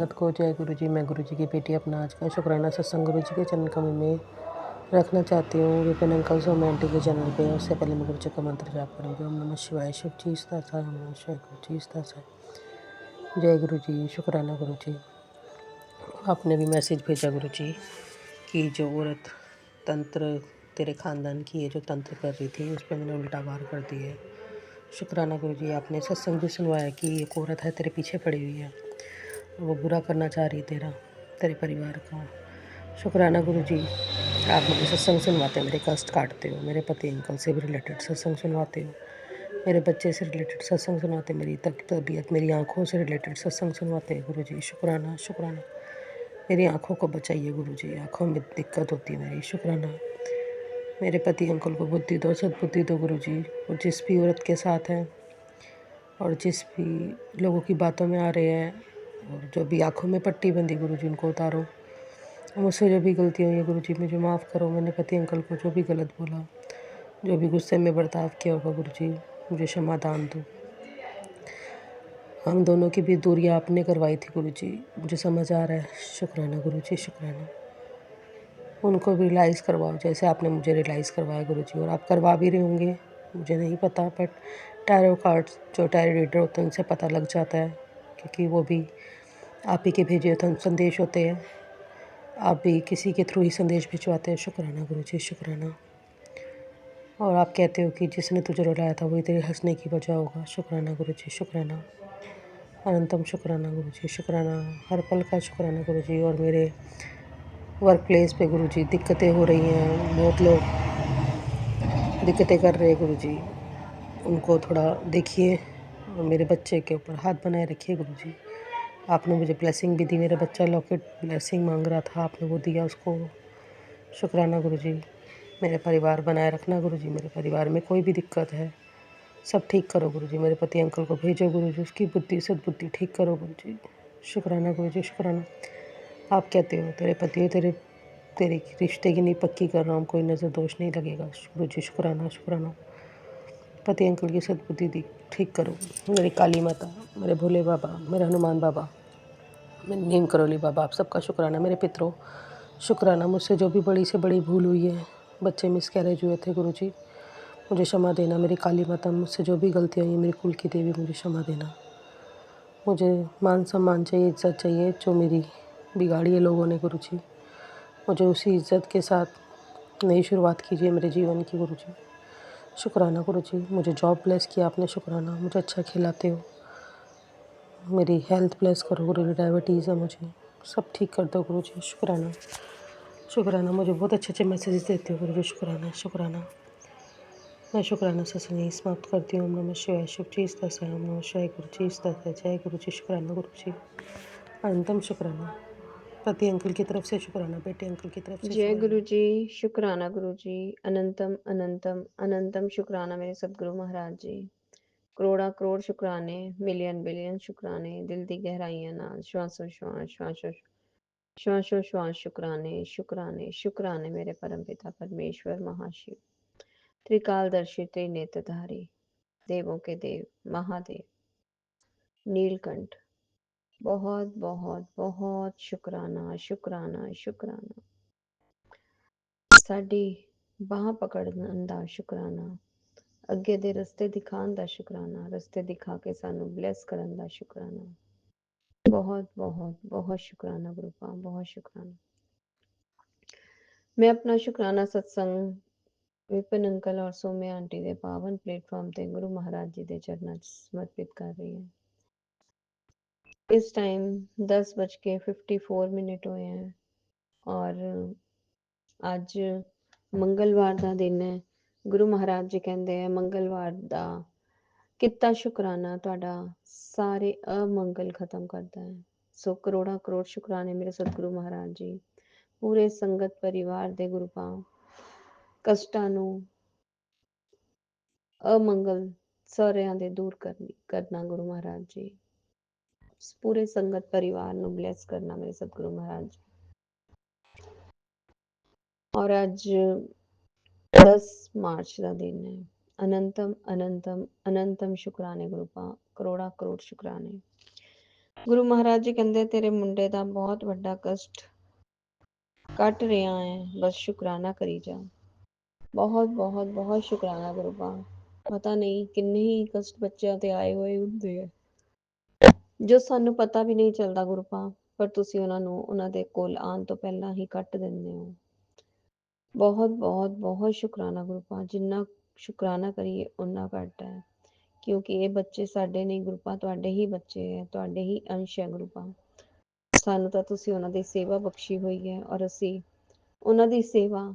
संगत को जय गुरु जी। मैं गुरु जी की बेटी अपना आज का शुक्राना सत्संग गुरु जी के चरण कमल में रखना चाहती हूँ। विपिन अंकल सोम आंटी के चैनल पे। उससे पहले मैं गुरु जी का मंत्र जाप करूँगी। ओम नमः शिवाय। शिव जी स्था ओम नमः शिवाय। गुरु जी स्था। जय गुरु जी। शुक्राना गुरु जी। आपने भी मैसेज भेजा गुरु जी कि जो औरत तंत्र तेरे ख़ानदान की है, जो तंत्र कर रही थी, उस पर मैंने उल्टा वार कर दी है। शुक्राना गुरु जी। आपने सत्संग भी सुनवाया कि एक औरत है तेरे पीछे पड़ी हुई है, वो बुरा करना चाह रही है तेरे परिवार का। शुक्राना गुरु जी। आप मुझे सत्संग सुनवाते हो, मेरे कष्ट काटते हो, मेरे पति अंकल से भी रिलेटेड सत्संग सुनवाते हो, मेरे बच्चे से रिलेटेड सत्संग सुनवाते, मेरी तबीयत, मेरी आँखों से रिलेटेड सत्संग सुनवाते हैं गुरु जी। शुक्राना शुक्राना। मेरी आँखों को बचाइए गुरु जी, आँखों में दिक्कत होती है मेरी। शुक्राना। मेरे पति अंकल को बुद्धि दो, सद्बुद्धि दो गुरु जी। वो जिस भी औरत के साथ हैं और जिस भी लोगों की बातों में आ रहे हैं और जो भी आँखों में पट्टी बंदी गुरु जी, उनको उतारो। मुझसे जो भी गलती हुई है गुरु जी, मुझे माफ़ करो। मैंने पति अंकल को जो भी गलत बोला, जो भी गुस्से में बर्ताव किया होगा गुरु जी, मुझे क्षमादान दो। हम दोनों की भी दूरियां आपने करवाई थी गुरु जी, मुझे समझ आ रहा है। शुक्राना गुरु जी, शुक्राना। उनको भी रियलाइज़ करवाओ जैसे आपने मुझे रियलाइज़ करवाया गुरु जी, और आप करवा भी रहे होंगे, मुझे नहीं पता। बट टैरो कार्ड्स, जो टैरो रीडर होते हैं, उनसे पता लग जाता है, क्योंकि वो भी आप ही के भेजे संदेश होते हैं। आप भी किसी के थ्रू ही संदेश भिजवाते हैं। शुक्राना गुरु जी, शुक्राना। और आप कहते हो कि जिसने तुझे रुलाया था वही तेरे हंसने की वजह होगा। शुक्राना गुरु जी, शुक्राना। अनंतम शुक्राना गुरु जी, शुक्राना। हर पल का शुक्राना गुरु जी। और मेरे वर्क प्लेस पे गुरु जी दिक्कतें हो रही हैं, बहुत लोग दिक्कतें कर रहे हैं गुरु जी, उनको थोड़ा देखिए और मेरे बच्चे के ऊपर हाथ बनाए रखिए गुरु जी। आपने मुझे ब्लेसिंग भी दी, मेरा बच्चा लॉकेट ब्लेसिंग मांग रहा था, आपने वो दिया उसको। शुक्राना गुरु जी। मेरे परिवार बनाए रखना गुरु जी, मेरे परिवार में कोई भी दिक्कत है सब ठीक करो गुरु जी। मेरे पति अंकल को भेजो गुरु जी, उसकी बुद्धि सद्बुद्धि ठीक करो गुरु जी। शुक्राना गुरु जी, शुक्राना। आप कहते हो तेरे पति हो, तेरे रिश्ते की नींव पक्की कर रहा हूँ, कोई नज़र दोष नहीं लगेगा गुरु जी। शुक्राना शुक्राना। पति अंकल की सद्बुद्धि दी ठीक करो। मेरी काली माता, मेरे भोले बाबा, मेरे हनुमान बाबा, मेरे नीम करोली बाबा, आप सबका शुक्राना। मेरे पितरों शुक्राना। मुझसे जो भी बड़ी से बड़ी भूल हुई है, बच्चे मिसकैरेज हुए थे गुरु जी, मुझे क्षमा देना। मेरी काली माता, मुझसे जो भी गलतियाँ हुई, मेरी कुल की देवी, मुझे क्षमा देना। मुझे मान सम्मान चाहिए, इज्जत चाहिए, जो मेरी बिगाड़ी है लोगों ने गुरु जी, मुझे उसी इज्जत के साथ नई शुरुआत कीजिए मेरे जीवन की गुरु जी। शुक्राना गुरु जी। मुझे जॉब ब्लेस किया आपने, शुक्राना। मुझे अच्छा खिलाते हो, मेरी हेल्थ ब्लेस करो गुरु जी। डायबिटीज़ है मुझे, सब ठीक कर दो गुरु जी। शुक्राना शुक्राना। मुझे बहुत अच्छे अच्छे मैसेजेस देते हो गुरु जी। शुक्राना शुक्राना। मैं शुक्राना सत्संग यहीं समाप्त करती हूँ। ओम नमः शिवाय। शिव जी स्था ओम नमः शिवाय। गुरु जी स्था। जय गुरु जी। शुक्राना गुरु जी। अनंतम शुक्राना। पति अंकल की तरफ से शुक्राना, बेटे अंकल की तरफ से जय गुरु शुक्राना। जी। शुक्राना गुरु जी। अनंतम अनंतम अनंतम शुक्राना मेरे सदगुरु महाराज जी। करोड़ा करोड़ शुक्राने, मिलियन बिलियन शुक्राने, दिल दी गहराइयां नाल श्वासो श्वास श्वासो श्वासो श्वास शुक्राने शुक्राने शुक्राने मेरे परम पिता परमेश्वर महाशिव, त्रिकालदर्शी त्रिनेत्रधारी, देवों के देव महादेव नीलकंठ। बहुत बहुत बहुत शुक्राना शुक्राना शुक्राना। ਸਾਡੀ ਬਾਂਹ ਪਕੜਨ ਦਾ ਸ਼ੁਕਰਾਨਾ, ਅੱਗੇ ਦੇ ਰਸਤੇ ਦਿਖਾਉਣ ਦਾ ਸ਼ੁਕਰਾਨਾ, ਰਸਤੇ ਦਿਖਾ ਕੇ ਸਾਨੂੰ ਬਲੈਸ ਕਰਨ ਦਾ ਸ਼ੁਕਰਾਨਾ। बहुत बहुत बहुत शुक्राना गुरु पाक, बहुत शुक्राना। मैं अपना शुक्राना सत्संग विपिन अंकल और सौम्या आंटी दे पावन प्लेटफॉर्म ते गुरु महाराज जी दे चरणा च समर्पित कर रही हूँ। इस टाइम 10:54 हुए हैं और ਅੱਜ ਮੰਗਲਵਾਰ ਦਾ ਦਿਨ ਹੈ। ਗੁਰੂ ਮਹਾਰਾਜ ਜੀ ਕਹਿੰਦੇ ਆ ਮੰਗਲਵਾਰ ਦਾ ਕੀਤਾ ਸ਼ੁਕਰਾਨਾ ਤੁਹਾਡਾ ਸਾਰੇ ਅਮੰਗਲ ਖਤਮ ਕਰਦਾ ਹੈ। ਸੋ ਕਰੋੜਾਂ ਕਰੋੜ ਸ਼ੁਕਰਾਨੇ ਮੇਰੇ ਸਤਿਗੁਰੂ ਮਹਾਰਾਜ ਜੀ, ਪੂਰੇ ਸੰਗਤ ਪਰਿਵਾਰ ਦੇ ਗੁਰੂ ਪਾਉ ਕਸ਼ਟਾਂ ਨੂੰ ਅਮੰਗਲ ਸਾਰਿਆਂ ਦੇ ਦੂਰ ਕਰਨਾ ਗੁਰੂ ਮਹਾਰਾਜ ਜੀ, ਪੂਰੇ ਸੰਗਤ ਪਰਿਵਾਰ ਨੂੰ ਬਲੈਸ ਕਰਨਾ ਮੇਰੇ ਸਤਿਗੁਰੂ ਮਹਾਰਾਜ ਜੀ। ਔਰ ਅੱਜ 10 मार्च का दिन है। अनंतम अनंतम अनंतम शुक्राने गुरु पाक, करोड़ा करोड़ शुक्राने। ਗੁਰੂ ਮਹਾਰਾਜ ਜੀ ਕਹਿੰਦੇ ਤੇਰੇ ਮੁੰਡੇ ਦਾ ਬਹੁਤ ਵੱਡਾ ਕਸ਼ਟ ਕੱਟ ਰਿਹਾ ਹੈ, ਬਸ ਸ਼ੁਕਰਾਨਾ ਕਰੀ ਜਾ। ਬਹੁਤ ਬਹੁਤ ਬਹੁਤ ਸ਼ੁਕਰਾਨਾ ਗੁਰੂ ਪਾ। ਪਤਾ ਨਹੀਂ ਕਿੰਨੇ ਹੀ ਕਸ਼ਟ ਬੱਚਿਆਂ ਤੇ ਆਏ ਹੋਏ ਹੁੰਦੇ ਆ ਜੋ ਸਾਨੂੰ ਪਤਾ ਵੀ ਨਹੀਂ ਚੱਲਦਾ ਗੁਰੂ ਪਾ, ਪਰ ਤੁਸੀਂ ਉਹਨਾਂ ਨੂੰ ਉਹਨਾਂ ਦੇ ਕੋਲ ਆਉਣ ਤੋਂ ਪਹਿਲਾਂ ਹੀ ਕੱਟ ਦਿੰਦੇ ਹੋ। ਬਹੁਤ ਬਹੁਤ ਬਹੁਤ ਸ਼ੁਕਰਾਨਾ ਗੁਰੂ ਪਾ। ਜਿੰਨਾ ਸ਼ੁਕਰਾਨਾ ਕਰੀਏ ਉਨਾ ਘੱਟ ਹੈ, ਕਿਉਂਕਿ ਇਹ ਬੱਚੇ ਸਾਡੇ ਨਹੀਂ ਗੁਰੂ ਪਾ, ਤੁਹਾਡੇ ਹੀ ਬੱਚੇ ਹੈ, ਤੁਹਾਡੇ ਹੀ ਅੰਸ਼ ਹੈ ਗੁਰੂ ਪਾ। ਸਾਨੂੰ ਤਾਂ ਤੁਸੀਂ ਉਹਨਾਂ ਦੀ ਸੇਵਾ ਬਖਸ਼ੀ ਹੋਈ ਹੈ, ਔਰ ਅਸੀਂ ਉਹਨਾਂ ਦੀ ਸੇਵਾ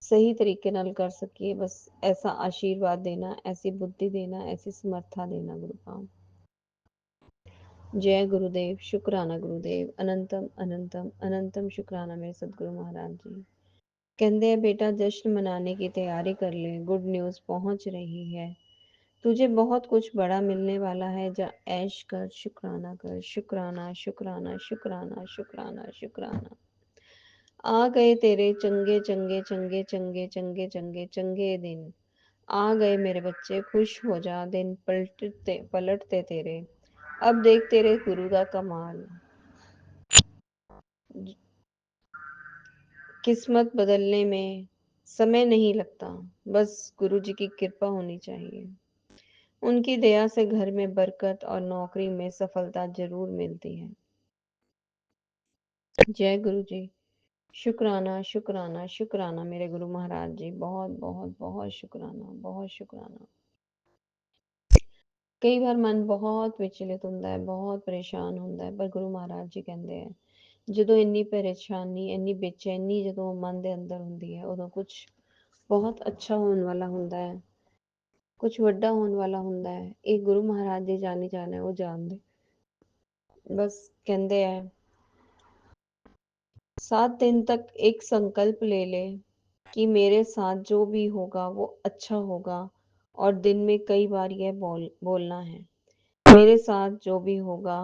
ਸਹੀ ਤਰੀਕੇ ਨਾਲ ਕਰ ਸਕੀਏ, ਬਸ ਐਸਾ ਆਸ਼ੀਰਵਾਦ ਦੇਣਾ, ਐਸੀ ਬੁੱਧੀ ਦੇਣਾ, ਐਸੀ ਸਮਰਥਾ ਦੇਣਾ ਗੁਰੂ ਪਾ। जय गुरुदेव, शुक्राना गुरुदेव, अनंतम अनंतम अनंतम शुक्राना मेरे सतगुरु महाराज जी। कहते हैं बेटा जश्न मनाने की तैयारी कर ले, गुड न्यूज़ पहुंच रही है, तुझे बहुत कुछ बड़ा मिलने वाला है, जा ऐश कर, शुक्राना कर, शुक्राना शुक्राना शुक्राना शुक्राना शुक्राना। आ गए तेरे चंगे चंगे चंगे चंगे चंगे चंगे चंगे दिन, आ गए मेरे बच्चे, खुश हो जा, दिन पलटते पलटते तेरे। अब देख तेरे गुरु का कमाल, किस्मत बदलने में समय नहीं लगता, बस गुरु जी की कृपा होनी चाहिए। उनकी दया से घर में बरकत और नौकरी में सफलता जरूर मिलती है। जय गुरु जी। शुक्राना शुक्राना शुक्राना मेरे गुरु महाराज जी, बहुत बहुत बहुत शुक्राना, बहुत शुक्राना। ਕਈ ਵਾਰ ਮਨ ਬਹੁਤ ਵਿਚਲਿਤ ਹੁੰਦਾ ਹੈ, ਬਹੁਤ ਪਰੇਸ਼ਾਨ ਹੁੰਦਾ ਹੈ, ਪਰ ਗੁਰੂ ਮਹਾਰਾਜ ਜੀ ਕਹਿੰਦੇ ਆ ਜਦੋਂ ਇੰਨੀ ਪਰੇਸ਼ਾਨੀ, ਇੰਨੀ ਬੇਚੈਨੀ ਜਦੋਂ ਮਨ ਦੇ ਅੰਦਰ ਹੁੰਦੀ ਹੈ, ਉਦੋਂ ਕੁਝ ਬਹੁਤ ਅੱਛਾ ਹੋਣ ਵਾਲਾ ਹੁੰਦਾ ਹੈ, ਕੁਝ ਵੱਡਾ ਹੋਣ ਵਾਲਾ ਹੁੰਦਾ ਹੈ। ਇਹ ਗੁਰੂ ਮਹਾਰਾਜ ਜੀ ਜਾਣੀ ਜਾਣਾ ਉਹ ਜਾਣਦੇ। बस कहते हैं 7 दिन तक एक संकल्प ले ले कि मेरे साथ जो भी होगा वो अच्छा होगा, और दिन में कई बार यह बोलना है, मेरे साथ जो भी होगा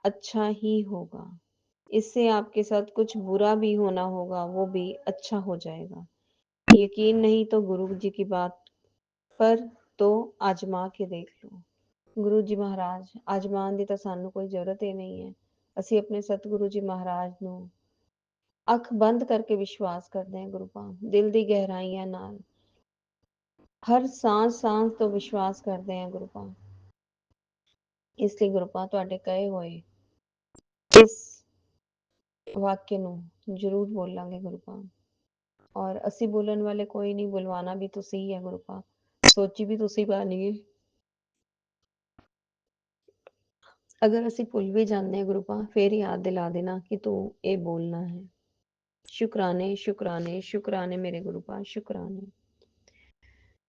अच्छा ही होगा। इससे आपके साथ कुछ बुरा भी होना होगा, वो भी अच्छा हो जाएगा। यकीन नहीं तो गुरु जी की बात पर तो आजमा के देख लो। ਗੁਰੂ ਜੀ ਮਹਾਰਾਜ, ਆਜਮਾਨ ਦੀ ਤਾਂ ਸਾਨੂੰ ਕੋਈ ਜ਼ਰੂਰਤ ਹੀ ਨਹੀਂ ਹੈ। ਅਸੀਂ ਆਪਣੇ ਸਤਿਗੁਰੂ ਜੀ ਮਹਾਰਾਜ ਨੂੰ ਅੱਖ ਬੰਦ ਕਰਕੇ ਵਿਸ਼ਵਾਸ ਕਰਦੇ ਹਾਂ ਗੁਰੂ ਪਾ, ਦਿਲ ਦੀ ਗਹਿਰਾਈਆਂ ਨਾਲ ਹਰ ਸਾਹ ਤੋਂ ਵਿਸ਼ਵਾਸ ਕਰਦੇ ਹਾਂ ਗੁਰੂ ਪਾ। ਇਸ ਲਈ ਗੁਰੂ ਪਾ ਤੁਹਾਡੇ ਕਹੇ ਹੋਏ ਇਸ ਵਾਕਿਆ ਨੂੰ ਜ਼ਰੂਰ ਬੋਲਾਂਗੇ ਗੁਰੂ ਪਾ, ਔਰ ਅਸੀਂ ਬੋਲਣ ਵਾਲੇ ਕੋਈ ਨਹੀਂ, ਬੁਲਵਾਣਾ ਵੀ ਤੁਸੀਂ ਹੀ ਹੈ ਗੁਰੂ ਪਾ, ਸੋਚੀ ਵੀ ਤੁਸੀਂ ਬਾਣੀ ਹੈ। अगर ਅਸੀਂ ਭੁੱਲ ਵੀ ਜਾਂਦੇ ਹਾਂ ਗੁਰੂ ਪਾ, ਫੇਰ ਯਾਦ ਦਿਲਾ ਦੇਣਾ ਕਿ ਤੂੰ ਇਹ ਬੋਲਣਾ ਹੈ। ਸ਼ੁਕਰਾਨੇ ਸ਼ੁਕਰਾਨੇ ਸ਼ੁਕਰਾਨੇ ਮੇਰੇ ਗੁਰੂ ਪਾ, ਸ਼ੁਕਰਾਨੇ।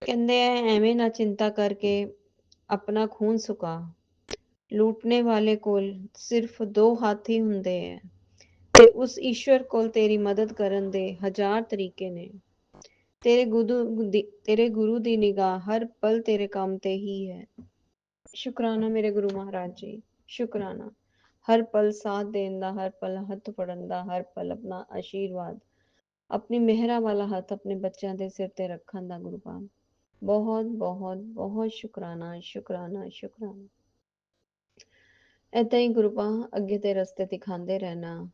ਕਹਿੰਦੇ ਐ ਐਵੇਂ ਨਾ ਚਿੰਤਾ ਕਰਕੇ ਆਪਣਾ ਖੂਨ ਸੁਕਾ, ਲੂਟਨੇ ਵਾਲੇ ਕੋਲ ਸਿਰਫ 2 ਹੱਥ ਹੀ ਹੁੰਦੇ ਐ, ਤੇ ਉਸ ਈਸ਼ਵਰ ਕੋਲ ਤੇਰੀ ਮਦਦ ਕਰਨ ਦੇ 1000 ਤਰੀਕੇ ਨੇ। ਤੇਰੇ ਗੁਰੂ ਦੀ ਨਿਗਾਹ ਹਰ ਪਲ ਤੇਰੇ ਕੰਮ ਤੇ ਹੀ ਹੈ। ਸ਼ੁਕਰਾਨਾ ਮੇਰੇ ਗੁਰੂ ਮਹਾਰਾਜ ਜੀ, ਸ਼ੁਕਰਾਨਾ। ਹਰ ਪਲ ਸਾਥ ਦੇਣ ਦਾ, ਹਰ ਪਲ ਹੱਥ ਫੜਨ ਦਾ, ਹਰ ਪਲ ਆਪਣਾ ਆਸ਼ੀਰਵਾਦ, ਆਪਣੀ ਮਿਹਰਾਂ ਵਾਲਾ ਹੱਥ ਆਪਣੇ ਬੱਚਿਆਂ ਦੇ ਸਿਰ ਤੇ ਰੱਖਣ ਦਾ ਗੁਰੂ ਪਾਕ। ਬਹੁਤ ਬਹੁਤ ਬਹੁਤ ਸ਼ੁਕਰਾਨਾ ਸ਼ੁਕਰਾਨਾ ਸ਼ੁਕਰਾਨਾ। ਏਦਾਂ ਹੀ ਗੁਰੂ ਪਾਕ ਅੱਗੇ ਤੇ ਰਸਤੇ ਦਿਖਾਉਂਦੇ ਰਹਿਣਾ,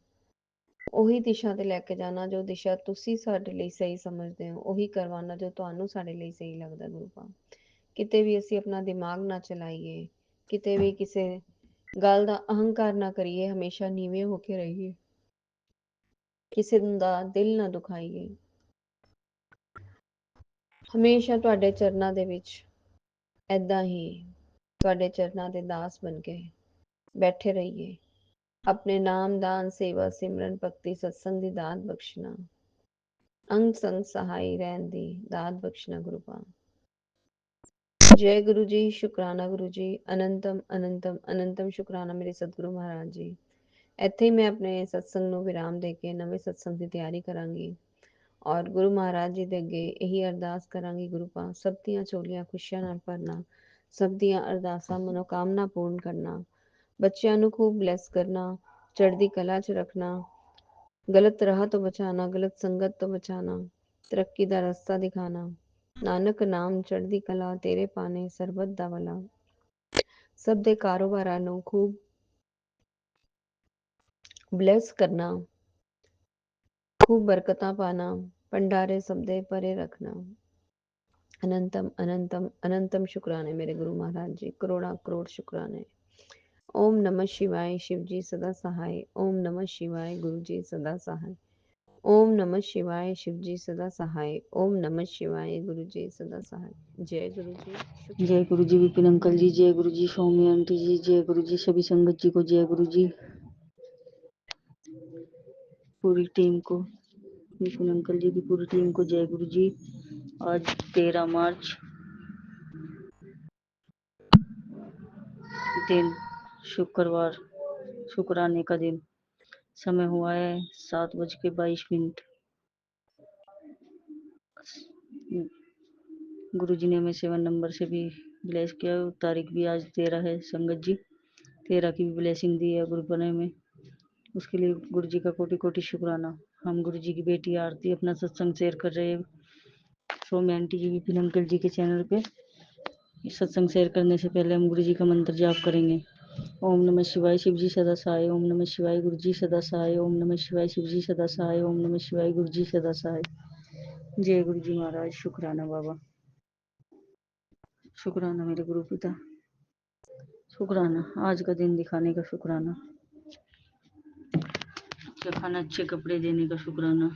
ਉਹੀ ਦਿਸ਼ਾ ਤੇ ਲੈ ਕੇ ਜਾਣਾ ਜੋ ਦਿਸ਼ਾ ਤੁਸੀਂ ਸਾਡੇ ਲਈ ਸਹੀ ਸਮਝਦੇ ਹੋ, ਉਹੀ ਕਰਵਾਉਣਾ ਜੋ ਤੁਹਾਨੂੰ ਸਾਡੇ ਲਈ ਸਹੀ ਲੱਗਦਾ ਗੁਰੂ ਪਾਕ। ਕਿਤੇ ਵੀ ਅਸੀਂ ਆਪਣਾ ਦਿਮਾਗ ਨਾ ਚਲਾਈਏ, ਕਿਤੇ ਵੀ ਕਿਸੇ ਗੱਲ ਦਾ ਅਹੰਕਾਰ ਨਾ ਕਰੀਏ, ਹਮੇਸ਼ਾ ਨੀਵੇਂ ਹੋ ਕੇ ਰਹੀਏ, ਕਿਸੇ ਦਾ ਦਿਲ ਨਾ ਦੁਖਾਈਏ, ਹਮੇਸ਼ਾ ਤੁਹਾਡੇ ਚਰਨਾਂ ਦੇ ਵਿੱਚ ਏਦਾਂ ਹੀ ਤੁਹਾਡੇ ਚਰਨਾਂ ਦੇ ਦਾਸ ਬਣ ਕੇ ਬੈਠੇ ਰਹੀਏ। ਆਪਣੇ ਨਾਮ ਦਾਨ ਸੇਵਾ ਸਿਮਰਨ ਭਗਤੀ ਸਤਸੰਗ ਦੀ ਦਾਤ ਬਖਸ਼ਣਾ, ਅੰਗ ਸੰਗ ਸਹਾਈ ਰਹਿਣ ਦੀ ਦਾਤ ਬਖਸ਼ਣਾ ਗੁਰੂ ਪਾਕ। जय गुरु जी, शुकराना गुरु जी, अनंतम अनंतम अनंतम शुकराना मेरे सतगुरु महाराज जी। ਇੱਥੇ ਹੀ ਮੈਂ ਆਪਣੇ ਸਤਸੰਗ ਨੂੰ ਵਿਰਾਮ ਦੇ ਕੇ ਨਵੇਂ ਸਤਸੰਗ ਦੀ ਤਿਆਰੀ ਕਰਾਂਗੀ, ਔਰ ਗੁਰੂ ਮਹਾਰਾਜ ਜੀ ਦੇ ਅੱਗੇ ਇਹੀ ਅਰਦਾਸ ਕਰਾਂਗੀ ਗੁਰੂ ਪਾ ਸਭ ਦੀਆਂ ਝੋਲੀਆਂ ਖੁਸ਼ੀਆਂ ਨਾਲ ਭਰਨਾ, ਸਭ ਦੀਆਂ ਅਰਦਾਸਾਂ ਮਨੋਕਾਮਨਾ ਪੂਰਨ ਕਰਨਾ, ਬੱਚਿਆਂ ਨੂੰ ਖੂਬ ਬਲੈਸ ਕਰਨਾ, ਚੜ੍ਹਦੀ ਕਲਾ 'ਚ ਰੱਖਣਾ, ਗਲਤ ਰਾਹ ਤੋਂ ਬਚਾਣਾ, ਗਲਤ ਸੰਗਤ ਤੋਂ ਬਚਾਣਾ, ਤਰੱਕੀ ਦਾ ਰਸਤਾ ਦਿਖਾਣਾ। ਨਾਨਕ ਨਾਮ ਚੜ੍ਹਦੀ ਕਲਾ ਤੇਰੇ ਪਾਣੇ ਸਰਬਤ ਦਾ ਭਲਾ। ਸਭ ਦੇ ਕਾਰੋਬਾਰਾਂ ਨੂੰ ਖੂਬ ब्लेस करना, खूब बरकता पाना, भंडारे सब दे परे रखना। अनंतम अनंतम अनंतम शुक्राने मेरे गुरु महाराज जी, करोड़ा करोड़ शुक्राने। ओम नमः शिवाय, शिव जी सदा सहाय। ओम नमः शिवाय, गुरु जी सदा सहाय। ओम नमः शिवाय, शिव जी सदा सहाय। ओम नमः शिवाय, गुरु जी सदा सहाय। जय गुरु जी, जय शुक्राना। गुरु जी विपिन अंकल जी, जय गुरु जी सौम्य आंटी जी, जय गुरु जी सभी संगत जी को, जय गुरु जी पूरी टीम को, विपिन अंकल जी की पूरी टीम को जय गुरु जी। आज 13 मार्च दिन शुक्रवार, शुक्राने का दिन। समय हुआ है 7:22। गुरु जी ने हमें 7 नंबर से भी ब्लेस किया। तारीख भी आज 13 है संगत जी, 13 की भी ब्लेसिंग दी है गुरु बने में। उसके लिए गुरु जी का कोटि कोटि शुक्राना। हम गुरु जी की बेटी आरती अपना सत्संग शेयर कर रहे हैं सौम्य आंटी जी विपिन अंकल जी के चैनल पे। सत्संग शेयर करने से पहले हम गुरु जी का मंत्र जाप करेंगे। ओम नमः शिवाय, शिव जी सदा सहाय। ओम नमः शिवाय, गुरु जी सदा सहाय। ओम नमः शिवाय, शिव जी सदा सहाय। ओम नमः शिवाय, गुरु जी सदा सहाय। जय गुरु जी महाराज। शुक्राना बाबा, शुक्राना मेरे गुरु पिता, शुक्राना आज का दिन दिखाने का, शुक्राना अच्छा खाना, अच्छे कपड़े देने का, शुक्राना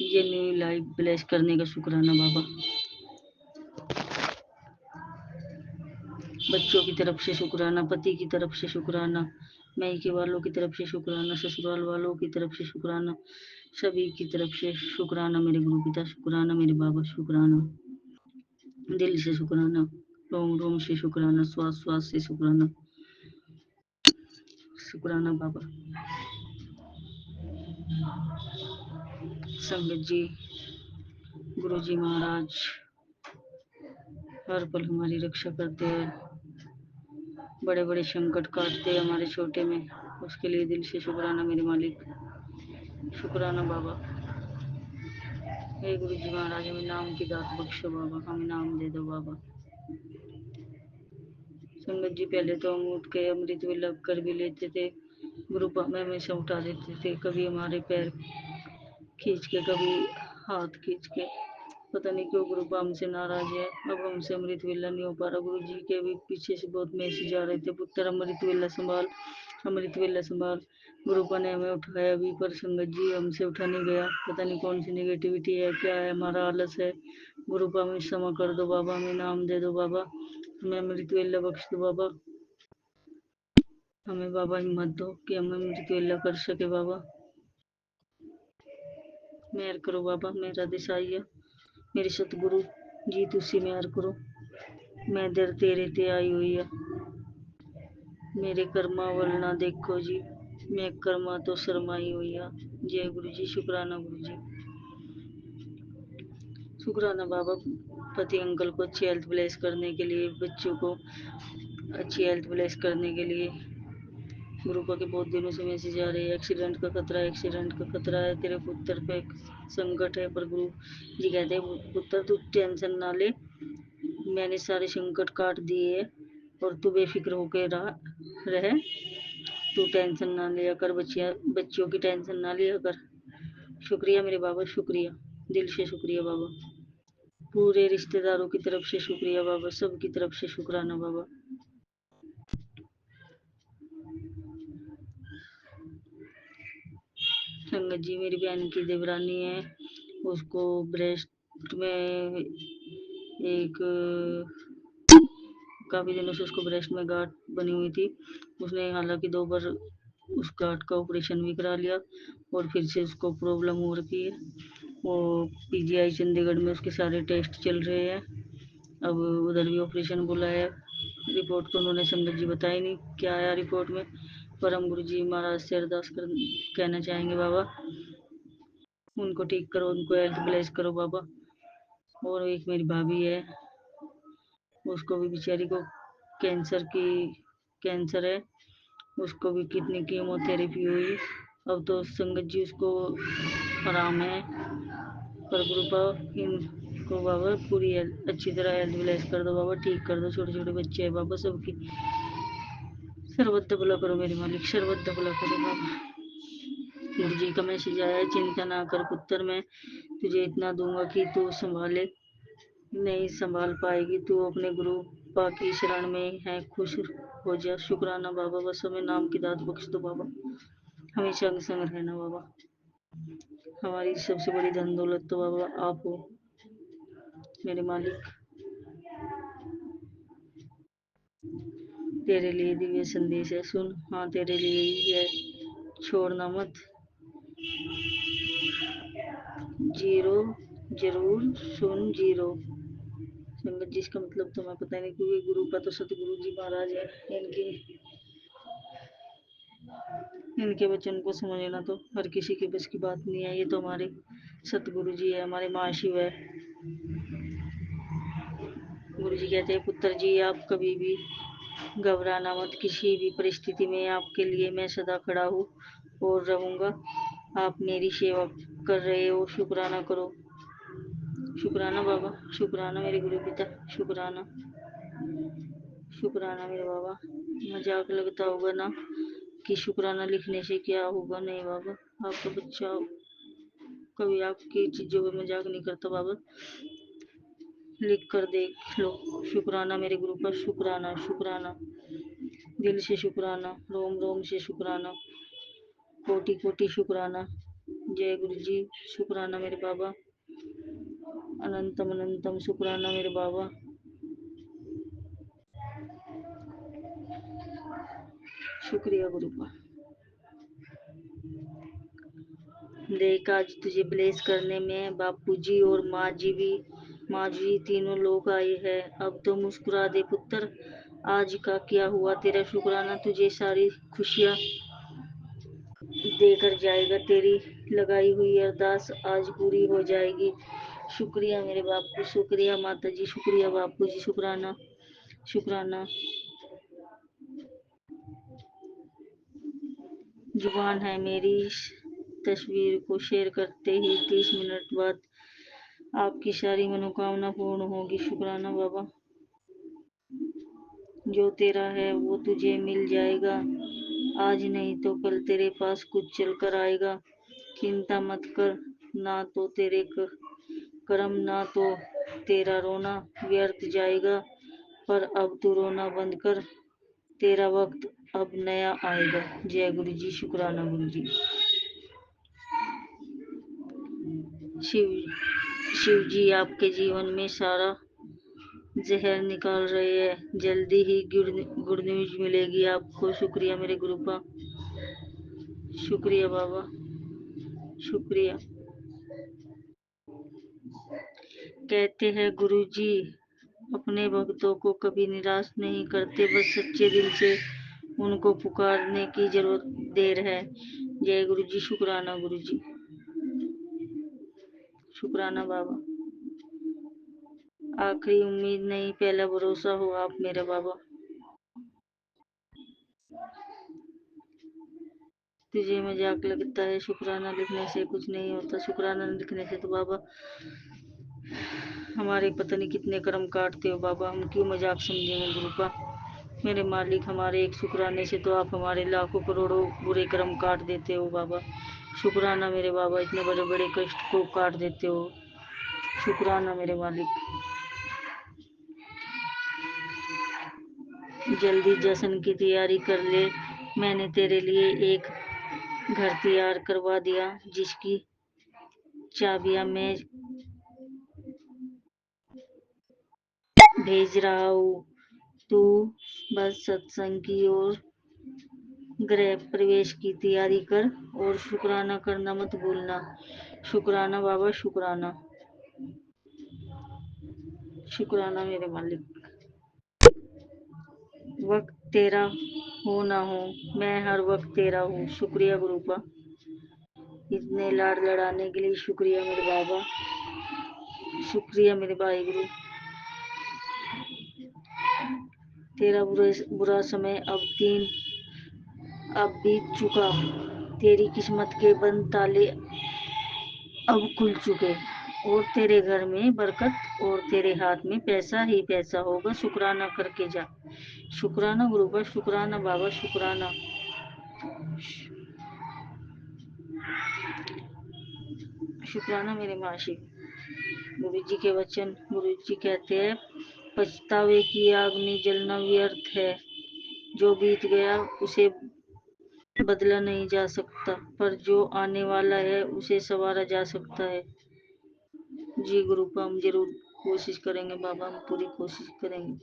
ये न्यू लाइफ ब्लेस करने का, शुक्राना बाबा। बच्चों की तरफ से शुक्राना, पति की तरफ से शुक्राना, मायके वालों की तरफ से शुक्राना, ससुराल वालों की तरफ से शुक्राना, सभी की तरफ से शुक्राना मेरे गुरु पिता, शुक्राना मेरे बाबा, शुक्राना दिल से शुक्राना, रोम रोम से शुक्राना, श्वास श्वास से शुक्राना, शुक्राना बाबा। संगत जी, गुरु जी महाराज हर पल हमारी रक्षा करते हैं, बड़े बड़े संकट काटते हैं हमारे छोटे में। उसके लिए दिल से शुक्राना मेरे मालिक, शुक्राना बाबा। हे गुरु जी महाराज, हमें नाम की दात बख्शो बाबा, हमें नाम दे दो बाबा। संगत जी, पहले तो हम उठ के अमृत वेला कर भी लेते थे, ग्रुप में हमेशा उठा देते थे, कभी हमारे पैर खींच के, कभी हाथ खींच के। पता नहीं क्यों ग्रुप हमसे नाराज है। अब हमसे अमृत वेला नहीं हो पा रहा। गुरु जी के भी पीछे से बहुत मैसेज आ रहे थे, पुत्र अमृत वेला संभाल, अमृत वेला संभाल। ग्रुप ने हमें उठाया भी, पर संगत जी हमसे उठा नहीं गया। पता नहीं कौन सी नेगेटिविटी है, क्या है, हमारा आलस है। ग्रुप हमें क्षमा कर दो बाबा, हमें नाम दे दो बाबा, हमें अमृत वेला बख्श दो बाबा। हमें बाबा हिम्मत दो कि हम अमृत वेला कर सके बाबा। मेहर करो बाबा, मेरा दिशाइया मेरे सतगुरु जी, तुसी मेहर करो। मैं दर तेरे ते आई हुई है, मेरे कर्मा वल ना देखो जी, मैं कर्मा तो शर्माई हुई है। जय गुरु जी, शुक्राना गुरु जी, शुक्राना बाबा। पति अंकल को अच्छी हेल्थ ब्लेस करने के लिए, बच्चों को अच्छी हेल्थ ब्लेस करने के लिए। गुरु के बहुत दिनों से मैसेज आ रहे हैं, एक्सीडेंट का खतरा है, एक्सीडेंट का खतरा है, तेरे पुत्र पे संकट है। पर गुरु जी कहते हैं, पुत्र तू टेंशन ना ले, मैंने सारे संकट काट दिए है और तू बेफिक्र होकर रह, तू टेंशन ना लिया कर, बच्चियों की टेंशन ना लिया कर। शुक्रिया मेरे बाबा, शुक्रिया दिल से शुक्रिया बाबा। पूरे रिश्तेदारों की तरफ से शुक्रिया बाबा, सब की तरफ से शुक्राना बाबा। संगत जी, मेरी बहन की देवरानी है, उसको ब्रेस्ट में एक काफ़ी दिनों से उसको ब्रेस्ट में गांठ बनी हुई थी। उसने हालांकि 2 बार उस गांठ का ऑपरेशन भी करा लिया और फिर से उसको प्रॉब्लम हो रखी है। वो पीजीआई चंडीगढ़ में उसके सारे टेस्ट चल रहे हैं। अब उधर भी ऑपरेशन बुलाया। रिपोर्ट तो उन्होंने संगत जी बताई नहीं क्या आया रिपोर्ट में, पर हम गुरु जी महाराज से अरदास कर कहना चाहेंगे बाबा, उनको ठीक करो, उनको हेल्थ ब्लेस करो बाबा। और एक मेरी भाभी है, उसको भी बेचारी को कैंसर है, उसको भी कितनी कीमोथेरेपी हुई। अब तो संगत जी उसको आराम है, पर कृपा इनको बाबा पूरी अच्छी तरह हेल्थ ब्लेस कर दो बाबा, ठीक कर दो। छोटे छोटे बच्चे हैं बाबा सबकी, सर्वत्र भला करो मेरे मालिक, सर्वत्र भला करो बाबा। गुरु जी का मैसेज आया है, चिंता ना कर पुत्र, मैं तुझे इतना दूंगा कि तू संभाले नहीं संभाल पाएगी। तू अपने गुरु पा की शरण में है, खुश हो जा। शुक्राना बाबा, बस हमें नाम की दात बख्श दो बाबा, हमेशा अंग संग रहना बाबा। हमारी सबसे बड़ी धन दौलत तो बाबा आप हो मेरे मालिक। तेरे लिए दिव्य संदेश है, सुन। हाँ तेरे लिए ही है, छोड़ना मत। जीरो जरूर सुन जीरो। संगत जी, इसका मतलब तो मैं पता नहीं, क्योंकि गुरु का तो सतगुरु जी महाराज है। इनके वचन को समझना तो हर किसी के बस की बात नहीं है। ये तो हमारे सतगुरु जी है, हमारे महाशिव है। गुरु जी कहते हैं, पुत्र जी आप कभी भी घबराना मत, किसी भी परिस्थिति में आपके लिए मैं सदा खड़ा हूँ और रहूंगा। आप मेरी सेवा कर रहे हो, शुक्राना करो। शुक्राना बाबा, शुक्राना मेरे गुरु पिता, शुक्राना। शुक्राना मेरे बाबा। मजाक लगता होगा ना कि शुक्राना लिखने से क्या होगा। नहीं बाबा, आपका बच्चा कभी आपकी चीजों में मजाक नहीं करता बाबा। लिख कर देख लो, शुक्राना मेरे गुरु का, शुक्राना शुक्राना, दिल से शुक्राना, रोम रोम से शुक्राना, कोटि कोटि शुक्राना। जय गुरु जी, शुक्राना मेरे बाबा, अनंतम अनंतम शुक्राना मेरे बाबा। शुक्रिया गुरु का। देख आज तुझे ब्लेस करने में बापूजी और माँ जी तीनों लोग आए हैं। अब तो मुस्कुरा दे पुत्र, आज का क्या हुआ तेरा शुक्राना तुझे सारी खुशियाँ देकर जाएगा। तेरी लगाई हुई अरदास आज पूरी हो जाएगी। शुक्रिया मेरे बापू, शुक्रिया माता जी, शुक्रिया बापू जी, शुक्राना शुक्राना। जुबान है मेरी तस्वीर को शेयर करते ही 30 मिनट बाद आपकी सारी मनोकामना पूर्ण होगी। शुक्राना बाबा, जो तेरा है वो तुझे मिल जाएगा, आज नहीं तो कल तेरे पास कुछ चल कर आएगा। चिंता मत कर, ना तो तेरे कर्म ना तो तेरा रोना व्यर्थ जाएगा। पर अब तू रोना बंद कर, तेरा वक्त अब नया आएगा। जय गुरु जी, शुक्राना गुरु जी। शिव शिव जी आपके जीवन में सारा जहर निकाल रहे हैं, जल्दी ही गुड न्यूज मिलेगी आपको। शुक्रिया मेरे गुरु का, शुक्रिया बाबा, शुक्रिया। कहते हैं गुरु जी अपने भक्तों को कभी निराश नहीं करते, बस सच्चे दिल से उनको पुकारने की जरूरत देर है। जय गुरु जी, शुक्राना गुरु जी, शुक्राना बाबा। आखिरी उम्मीद नहीं पहला भरोसा हो आप मेरे बाबा। तुझे मजाक लगता है, शुक्राना लिखने से कुछ नहीं होता। शुक्राना लिखने से तो बाबा हमारे पता नहीं कितने कर्म काटते हो बाबा, हम क्यों मजाक समझेंगे गुरु का। मेरे मालिक, हमारे एक शुक्राने से तो आप हमारे लाखों करोड़ों बुरे कर्म काट देते हो बाबा। शुक्राना मेरे बाबा, इतने बड़े बड़े कष्ट को काट देते हो। शुक्राना मेरे मालिक। जल्दी जश्न की तैयारी कर ले, मैंने तेरे लिए एक घर तैयार करवा दिया जिसकी चाबियां मैं भेज रहा हूँ। तू बस सत्संग की और गृह प्रवेश की तैयारी कर और शुक्राना करना मत भूलना। शुक्राना बाबा, शुक्राना, शुक्राना मेरे मालिक। वक्त तेरा हो ना हो, मैं हर वक्त तेरा हूँ। शुक्रिया गुरु का, इतने लाड लड़ाने के लिए शुक्रिया मेरे बाबा, शुक्रिया मेरे भाई गुरु। तेरा बुरा समय अब बीत चुका, तेरी किस्मत के बंद ताले अब खुल चुके। और तेरे घर में बरकत और तेरे हाथ में पैसा ही पैसा होगा। शुक्राना करके जा। शुक्राना गुरु का, शुक्राना बाबा, शुक्राना। शुक्राना मेरे माशी। गुरु जी के वचन, गुरु जी कहते हैं पछतावे की आग में जलना व्यर्थ है। जो बीत गया उसे बदला नहीं जा सकता, पर जो आने वाला है उसे संवारा जा सकता है। जी गुरु का हम जरूर कोशिश करेंगे बाबा, हम पूरी कोशिश करेंगे।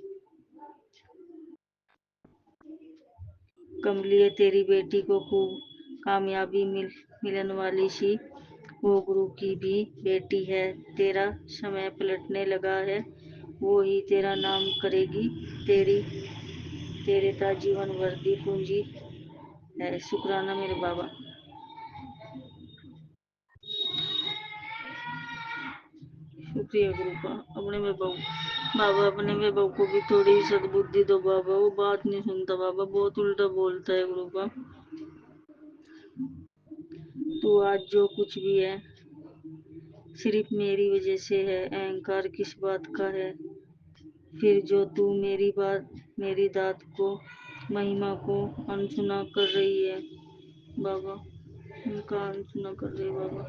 कमलिए तेरी बेटी को खूब कामयाबी मिलन वाली सी, वो गुरु की भी बेटी है। तेरा समय पलटने लगा है, वो ही तेरा नाम करेगी। तेरे ता जीवन वर्दी पूंजी है। शुक्राना मेरे बाबा। शुक्रिया गुरु का। अपने में बहू बाबा, अपने में बहू को भी थोड़ी सद्बुद्धि दो बाबा। वो बात नहीं सुनता बाबा, बहुत उल्टा बोलता है गुरु का। तू आज जो कुछ भी है सिर्फ मेरी वजह से है। अहंकार किस बात का है फिर जो तू मेरी दात को, महिमा को अनसुना कर रही है बाबा। उनका अनसुना कर रही है बाबा।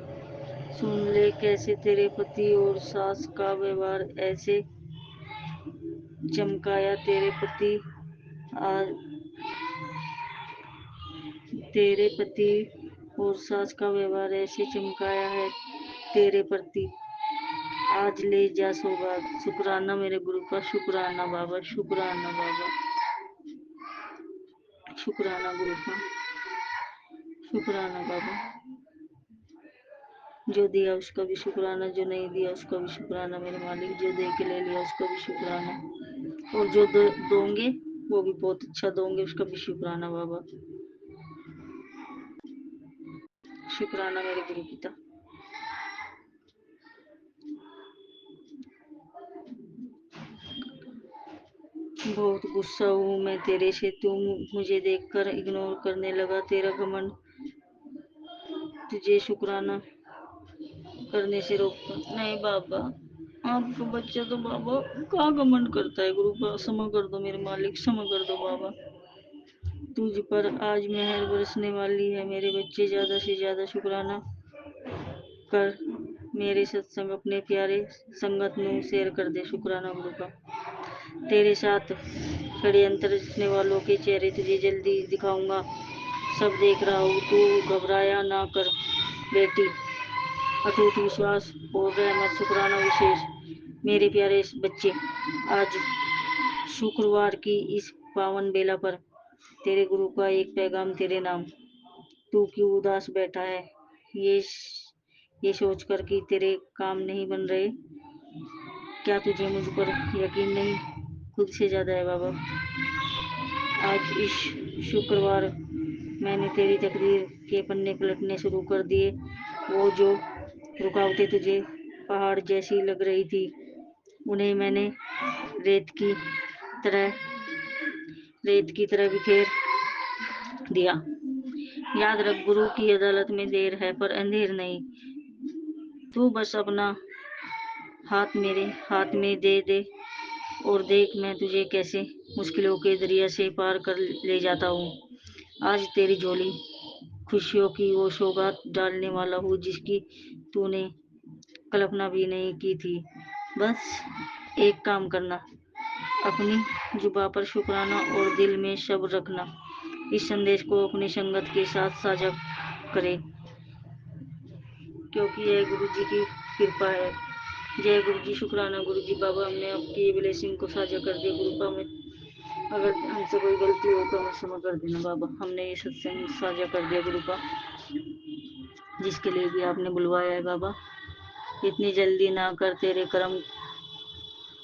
सुन ले कैसे तेरे पति और सास का व्यवहार ऐसे चमकाया। तेरे पति और सास का व्यवहार ऐसे चमकाया है तेरे प्रति। आज ले जा सौगात। शुक्राना मेरे गुरु का, शुक्राना बाबा, शुक्राना बाबा, शुक्राना गुरु का, शुक्राना बाबा। जो दिया उसका भी शुक्राना, जो नहीं दिया उसका भी शुक्राना मेरे मालिक। जो दे के ले लिया उसका भी शुक्राना, और जो दोगे वो भी बहुत अच्छा दोगे, उसका भी शुक्राना बाबा। शुक्राना मेरे गुरु पिता। बहुत गुस्सा हूँ मैं तेरे से, तू मुझे देखकर इग्नोर करने लगा। तेरा घमंड तुझे शुक्राना करने से रोकता नहीं बाबा। आपका बच्चा तो बाबा कहाँ घमंड करता है गुरु का। क्षमा कर दो मेरे मालिक, क्षमा कर दो बाबा। तुझ पर आज मेहर बरसने वाली है मेरे बच्चे। ज्यादा से ज्यादा शुक्राना कर। मेरे सत्संग अपने प्यारे संगत में शेयर कर दे। शुक्राना गुरु का। तेरे साथ षड्यंत्र रचने वालों के चेहरे तुझे जल्दी दिखाऊंगा। सब देख रहा हूँ, तू घबराया ना कर बेटी। अटूट विश्वास और रहमत। शुक्राना विशेष मेरे प्यारे बच्चे। आज शुक्रवार की इस पावन बेला पर तेरे गुरु का एक पैगाम तेरे नाम। तू क्यों उदास बैठा है ये ये सोचकर कि तेरे काम नहीं बन रहे। क्या तुझे मुझ पर यकीन नहीं खुद से ज्यादा है बाबा। आज इस शुक्रवार मैंने तेरी तकदीर के पन्ने पलटने शुरू कर दिए। वो जो रुकावटें तुझे पहाड़ जैसी लग रही थी उन्हें मैंने रेत की तरह रेत की तरह बिखेर दिया। याद रख, गुरु की अदालत में देर है पर अंधेर नहीं। तू बस अपना हाथ मेरे हाथ में दे दे और देख मैं तुझे कैसे मुश्किलों के दरिया से पार कर ले जाता हूँ। आज तेरी झोली खुशियों की वो सौगात डालने वाला हूँ जिसकी तूने कल्पना भी नहीं की थी। बस एक काम करना, अपनी जुबा पर शुक्राना और दिल में सब्र रखना। इस संदेश को अपनी संगत के साथ साझा करें क्योंकि यह गुरु जी की कृपा है। जय गुरु जी। शुक्राना गुरु जी। बाबा हमने आपकी ब्लेसिंग को साझा कर दिया गुरु का। में अगर हमसे कोई गलती हो तो हमें क्षमा कर देना बाबा। हमने ये सत्संग साझा कर दिया गुरु का, जिसके लिए भी आपने बुलवाया है बाबा। इतनी जल्दी ना कर, तेरे कर्म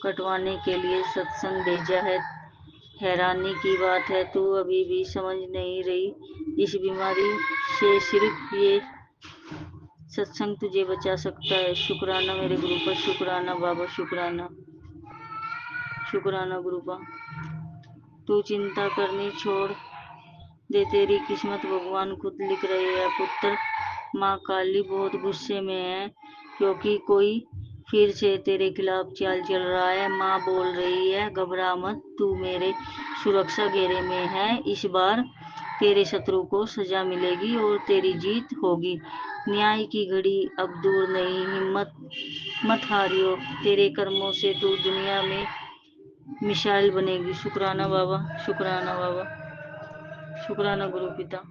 कटवाने के लिए सत्संग भेजा है। हैरानी की बात है तू अभी भी समझ नहीं रही। इस बीमारी से सिर्फ ये सत्संग तुझे बचा सकता है। शुक्राना मेरे गुरु का, शुक्राना बाबा, शुक्राना, शुक्राना गुरु का। तू चिंता करनी छोड़ दे, तेरी किस्मत भगवान खुद लिख रहे हैं पुत्र। माँ काली बहुत गुस्से में है, क्योंकि कोई फिर से तेरे खिलाफ चाल चल रहा है। माँ बोल रही है, घबरा मत, तू मेरे सुरक्षा घेरे में है। इस बार तेरे शत्रु को सजा मिलेगी और तेरी जीत होगी। न्याय की घड़ी अब दूर नहीं, हिम्मत मत हारियो। तेरे कर्मों से तू दुनिया में मिसाइल बनेगी। शुक्राना बाबा, शुक्राना बाबा, शुक्राना गुरु पिता।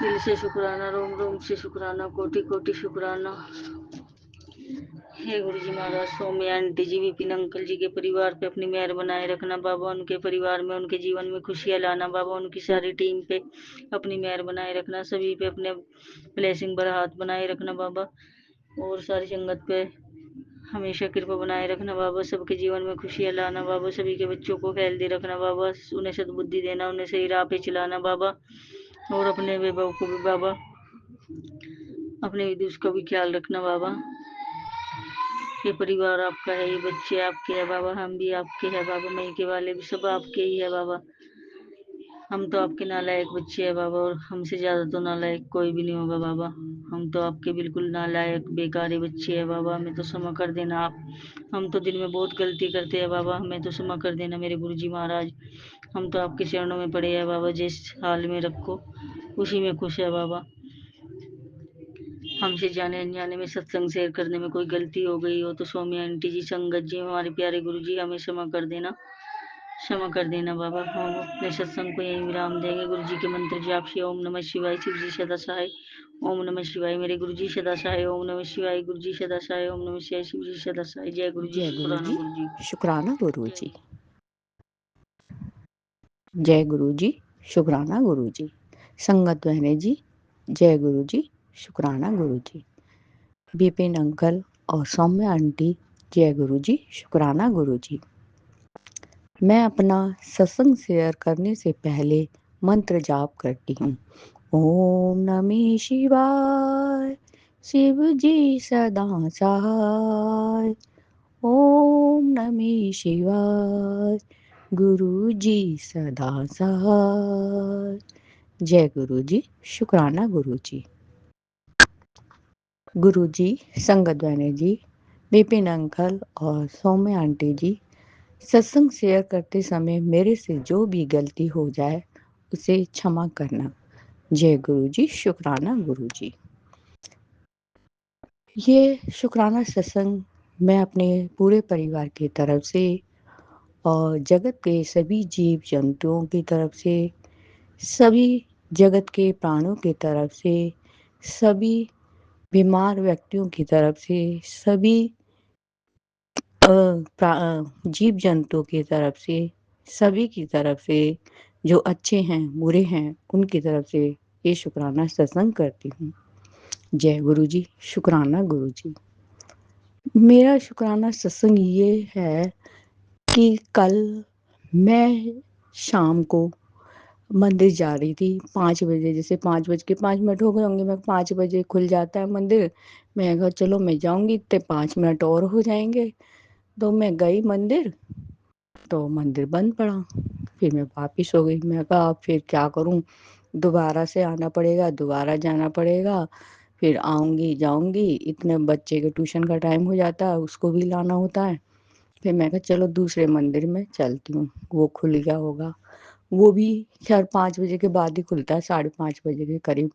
दिल से शुक्राना, रोम रोम से शुक्राना, कोटि कोटि शुक्राना। हे गुरु जी महाराज, सौम्या आंटी जी, विपिन अंकल जी के परिवार पे अपनी मेहर बनाए रखना बाबा। उनके परिवार में, उनके जीवन में खुशियां लाना बाबा। उनकी सारी टीम पे अपनी मेहर बनाए रखना। सभी पे अपने ब्लेसिंग भरा हाथ बनाए रखना बाबा। और सारी संगत पे हमेशा कृपा बनाए रखना बाबा। सबके जीवन में खुशियां लाना बाबा। सभी के बच्चों को हेल्दी रखना बाबा। उन्हें सद्बुद्धि देना, उन्हें सही राह पे चलाना बाबा। और अपने वैभव को भी बाबा, अपने विदुष का भी ख्याल रखना बाबा। ये परिवार आपका है, ये बच्चे आपके हैं बाबा, हम भी आपके हैं बाबा, मैके वाले भी सब आपके ही है बाबा। हम तो आपके नालायक बच्चे हैं बाबा, और हमसे ज़्यादा तो नालायक कोई भी नहीं होगा बाबा। हम तो आपके बिल्कुल नालायक बेकार बच्चे हैं बाबा। हमें तो क्षमा कर देना आप। हम तो दिन में बहुत गलती करते हैं बाबा, हमें तो क्षमा कर देना मेरे गुरु जी महाराज। हम तो आपके चरणों में पड़े हैं बाबा। जिस हाल में रखो उसी में खुश है बाबा। हमसे जाने अनजाने में सत्संग शेयर करने में कोई गलती हो गई हो तो सौम्या आंटी जी, संगत जी, हमारे प्यारे गुरु जी, हमें क्षमा कर देना, क्षमा कर देना बाबा। हम अपने सत्संग को यहीं विराम देंगे। गुरु जी के मंत्र जाप से ओम नमः शिवाय, शिव जी सदा सहाय, ओम नमः शिवाय, मेरे गुरु जी सदा सहाय, ओम नमः शिवाय, गुरु जी सदा सहाय, ओम नमः शिवाय, शिव जी सदा सहाय। जय गुरु जी, जय गुरु शुक्राना जी, गुरु जी। शुक्राना गुरु जी। जय गुरु जी, शुक्राना गुरु जी। संगत बहने जी, जय गुरु जी, शुक्राना गुरु जी। विपिन अंकल और सौम्या आंटी, जय गुरु जी, शुक्राना गुरु जी। मैं अपना सत्संग शेयर करने से पहले मंत्र जाप करती हूँ। ओम नमः शिवाय, शिव जी सदा सहाय। ओम नमः शिवाय, गुरु जी सदा सहाय। जय गुरु जी, शुक्राना गुरु जी। गुरु जी, संगत बहने जी, विपिन अंकल और सौम्या आंटी जी, सत्संग शेयर करते समय मेरे से जो भी गलती हो जाए उसे क्षमा करना। जय गुरु जी, शुक्राना गुरु जी। ये शुक्राना सत्संग मैं अपने पूरे परिवार की तरफ से और जगत के सभी जीव जंतुओं की तरफ से, सभी जगत के प्राणों की तरफ से, सभी बीमार व्यक्तियों की तरफ से, सभी जीव जंतुओं की तरफ से, सभी की तरफ से, जो अच्छे हैं बुरे हैं उनकी तरफ से ये शुक्राना सत्संग करती हूँ। जय गुरु जी, शुक्राना गुरु जी। मेरा शुक्राना सत्संग ये है कि कल मैं शाम को मंदिर जा रही थी 5 बजे, जैसे 5:05 हो गए होंगे, मैं 5 बजे खुल जाता है मंदिर। मैं कहा चलो मैं जाऊंगी, इतने 5 मिनट और हो जाएंगे। तो मैं गई मंदिर, तो मंदिर बंद पड़ा। फिर मैं वापिस हो गई। मैं कहा अब फिर क्या करूं, दोबारा से आना पड़ेगा, दोबारा जाना पड़ेगा, फिर आऊंगी जाऊंगी, इतने बच्चे के ट्यूशन का टाइम हो जाता है, उसको भी लाना होता है। फिर मैं कहा चलो दूसरे मंदिर में चलती हूँ, वो खुल गया होगा। वो भी खैर 5 बजे के बाद ही खुलता है, 5:30 बजे के करीब।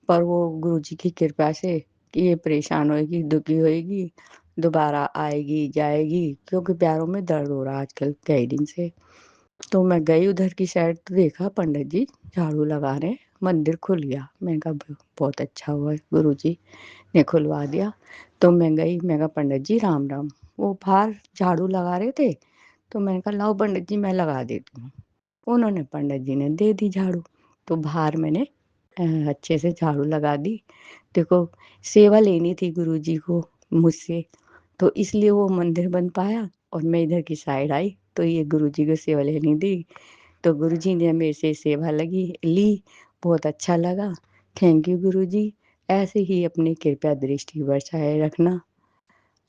पर वो गुरुजी की कृपा से कि ये परेशान होएगी, दुखी होएगी, दोबारा आएगी जाएगी, क्योंकि पैरों में दर्द हो रहा है आजकल कई दिन से। तो मैं गई उधर की साइड, तो देखा पंडित जी झाड़ू लगा रहे हैं, मंदिर खुल गया। मैंने कहा बहुत अच्छा हुआ, गुरुजी ने खुलवा दिया। तो मैं गई, मैं कहा पंडित जी राम राम। वो बाहर झाड़ू लगा रहे थे, तो मैंने कहा लाओ पंडित जी मैं लगा देती हूँ। उन्होंने, पंडित जी ने दे दी झाड़ू। तो बाहर मैंने अच्छे से झाड़ू लगा दी। देखो सेवा लेनी थी गुरुजी को मुझसे, तो इसलिए वो मंदिर बन पाया और मैं इधर की साइड आई, तो ये गुरुजी को सेवा लेनी दी। तो गुरुजी ने मेरे से सेवा ली, बहुत अच्छा लगा। थैंक यू गुरुजी, ऐसे ही अपनी कृपया दृष्टि बरसाए रखना।